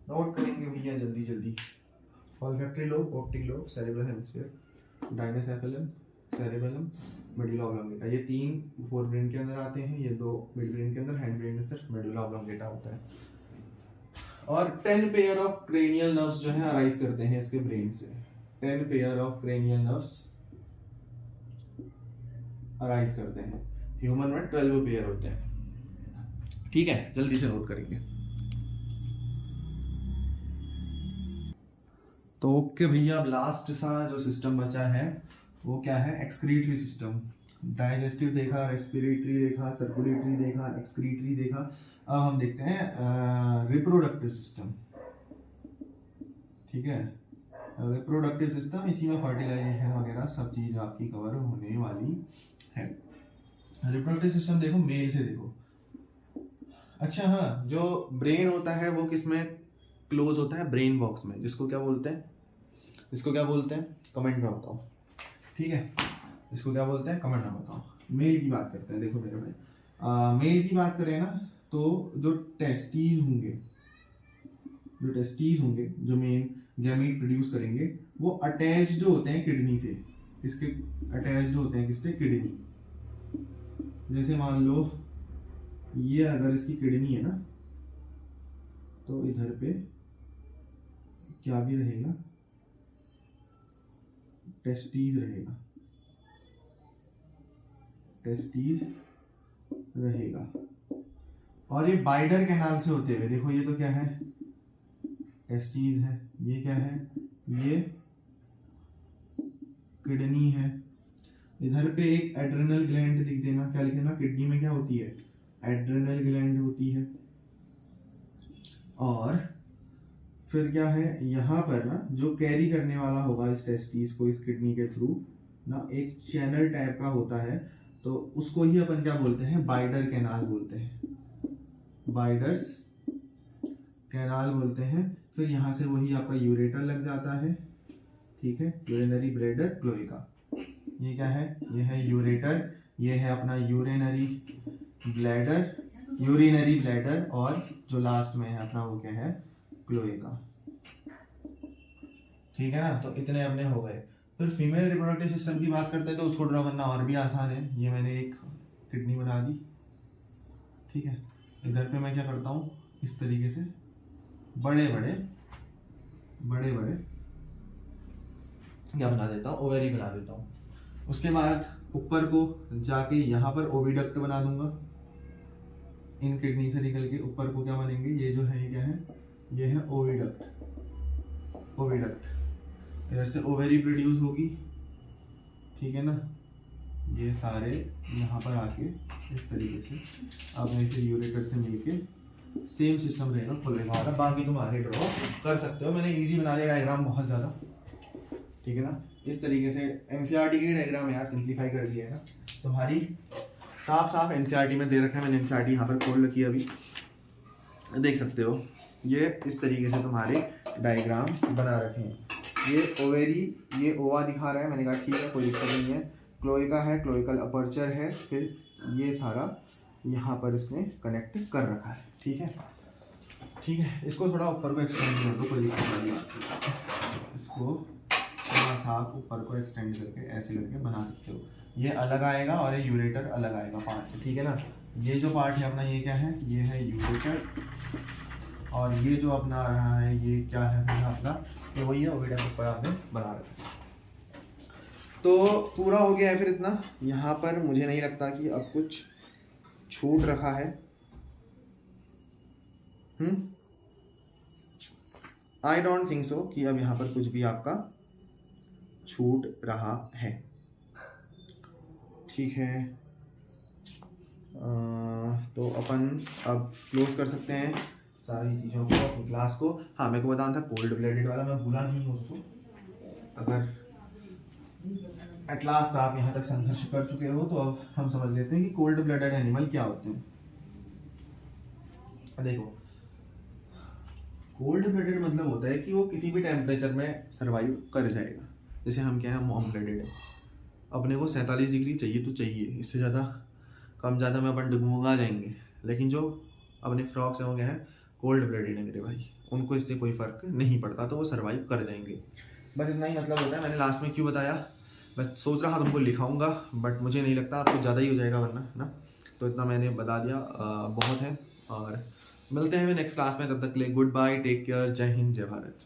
नोट करेंगे भैया जल्दी जल्दी। Olfactory lobe, optic lobe, cerebral hemisphere, diencephalon, cerebellum, medulla oblongata, ये तीन फोर ब्रेन के अंदर आते हैं, ये दो मिड ब्रेन के अंदर, हैंड ब्रेन में सिर्फ मेडुला ऑब्लोंगेटा होता है। और 10 पेयर ऑफ क्रेनियल नर्व्स जो है अराइज करते हैं इसके ब्रेन से, 10 pair of cranial nerves arise करते हैं। ह्यूमन में 12 पेयर होते हैं। ठीक है, जल्दी से नोट करेंगे। तो ओके भैया, अब लास्ट सा जो सिस्टम बचा है वो क्या है? Excretory system. डाइजेस्टिव देखा, रेस्पिरेटरी देखा, सर्कुलेटरी देखा, एक्सक्रीटरी देखा। अब हम देखते हैं रिप्रोडक्टिव सिस्टम। ठीक है, रिप्रोडक्टिव सिस्टम, इसी में फर्टिलाइजेशन वगैरह सब चीज़ आपकी कवर होने वाली है। रिप्रोडक्टिव सिस्टम देखो, मेल से देखो। अच्छा हाँ, जो ब्रेन होता है वो किस में क्लोज होता है? ब्रेन बॉक्स में। जिसको क्या बोलते हैं? इसको क्या बोलते हैं? कमेंट में बताओ। ठीक है, इसको क्या बोलते हैं? कमेंट में बताओ। मेल की बात करते हैं। देखो मेरे भाई, मेल की बात करें ना, तो जो टेस्टीज होंगे, जो मेन गैमीट प्रोड्यूस करेंगे, वो अटैच्ड होते हैं किडनी से। इसके अटैच्ड होते हैं किससे? किडनी। जैसे मान लो ये अगर इसकी किडनी है ना, तो इधर पे क्या भी रहेगा? टेस्टीज रहेगा। टेस्टीज रहेगा। और ये बाइडर कैनाल से होते हुए, देखो ये तो क्या है? टेस्टीज है। ये क्या है? ये किडनी है। इधर पे एक एड्रेनल ग्लैंड लिख देना। क्या लिख देना? किडनी में क्या होती है? एड्रेनल ग्लैंड होती है। और फिर क्या है? यहाँ पर ना जो कैरी करने वाला होगा इस टेस्टीज को इस किडनी के थ्रू ना, एक चैनल टाइप का होता है, तो उसको ही अपन क्या बोलते हैं? बाइडर कैनाल बोलते हैं। बाइडर्स कैनाल बोलते हैं। फिर यहाँ से वही आपका यूरेटर लग जाता है। ठीक है, यूरिनरी ब्लैडर, क्लोएका। ये क्या है? ये है यूरेटर। ये है अपना यूरिनरी ब्लैडर, और जो लास्ट में है अपना वो क्या है? क्लोएका। ठीक है ना, तो इतने अपने हो गए। फिर फीमेल रिप्रोडक्टिव सिस्टम की बात करते हैं, तो उसको ड्रॉ करना और भी आसान है। ये मैंने एक किडनी बना दी। ठीक है, इधर पे मैं क्या करता हूँ? इस तरीके से बड़े बड़े क्या बना देता हूँ? ओवेरी बना देता हूँ। उसके बाद ऊपर को जाके यहाँ पर ओविडक्ट बना दूंगा। इन किडनी से निकल के ऊपर को क्या बनेंगे? ये जो है, ये क्या है? ये है ओविडक्ट। इधर से ओवेरी प्रोड्यूस होगी। ठीक है ना, ये सारे यहाँ पर आके इस तरीके से अब फिर यूरेटर से मिलके सेम सिस्टम रहेगा, खुलेगा वाला। बाकी तुम आगे ड्रॉ कर सकते हो। मैंने इजी बना दिया डायग्राम बहुत ज़्यादा। ठीक है ना, इस तरीके से एनसीईआरटी की डायग्राम यार सिंप्लीफाई कर दिया है ना तुम्हारी। साफ एनसीईआरटी में दे रखा है। मैंने एनसीईआरटी यहाँ पर खोल रखी है, अभी देख सकते हो। ये इस तरीके से तुम्हारे डायग्राम बना रखे हैं। ये ओवेरी, ये ओवा दिखा रहा है। मैंने कहा ठीक है, कोई दिक्कत नहीं है। क्लोएका है, क्लोइकल अपर्चर है। फिर ये सारा यहाँ पर इसने कनेक्ट कर रखा है। ठीक है, इसको थोड़ा ऊपर को एक्सटेंड कर दो, कोई दिक्कत नहीं है। इसको थोड़ा सा ऊपर को एक्सटेंड करके ऐसे करके बना सकते हो। ये अलग आएगा और ये यूरेटर अलग आएगा पार्ट से। ठीक है ना, ये जो पार्ट है अपना, ये क्या है? ये है यूरेटर। और ये जो अपना आ रहा है, ये क्या है अपना? तो वही है, ओविडक्ट ऊपर आपने बना रखा है। तो पूरा हो गया है। फिर इतना यहाँ पर मुझे नहीं लगता कि अब कुछ छूट रखा है। आई डोंट थिंक सो कि अब यहाँ पर कुछ भी आपका छूट रहा है। ठीक है, तो अपन अब क्लोज कर सकते हैं सारी चीज़ों को, अपनी क्लास को। हाँ, मेरे को बताना था कोल्ड ब्लडेड वाला, मैं भूला नहीं हूँ उसको। अगर एट लास्ट आप यहाँ तक संघर्ष कर चुके हो, तो अब हम समझ लेते हैं कि कोल्ड ब्लडेड एनिमल क्या होते हैं। देखो, कोल्ड ब्लडेड मतलब होता है कि वो किसी भी टेम्परेचर में सर्वाइव कर जाएगा। जैसे हम क्या है, वार्म ब्लडेड है। अपने को 47 डिग्री चाहिए तो चाहिए, इससे ज़्यादा कम ज़्यादा में अपन डगमगा जाएंगे। लेकिन जो अपने फ्रॉक्स हैं वो क्या है? कोल्ड ब्लडेड है मेरे भाई। उनको इससे कोई फ़र्क नहीं पड़ता, तो वो सर्वाइव कर जाएंगे। बस इतना ही मतलब होता है। मैंने लास्ट में क्यों बताया? बस सोच रहा था तुमको लिखाऊंगा, बट मुझे नहीं लगता, आपको ज़्यादा ही हो जाएगा वरना, है ना। तो इतना मैंने बता दिया, बहुत है। और मिलते हैं नेक्स्ट क्लास में। तब तक के लिए गुड बाय, टेक केयर, जय हिंद, जय भारत।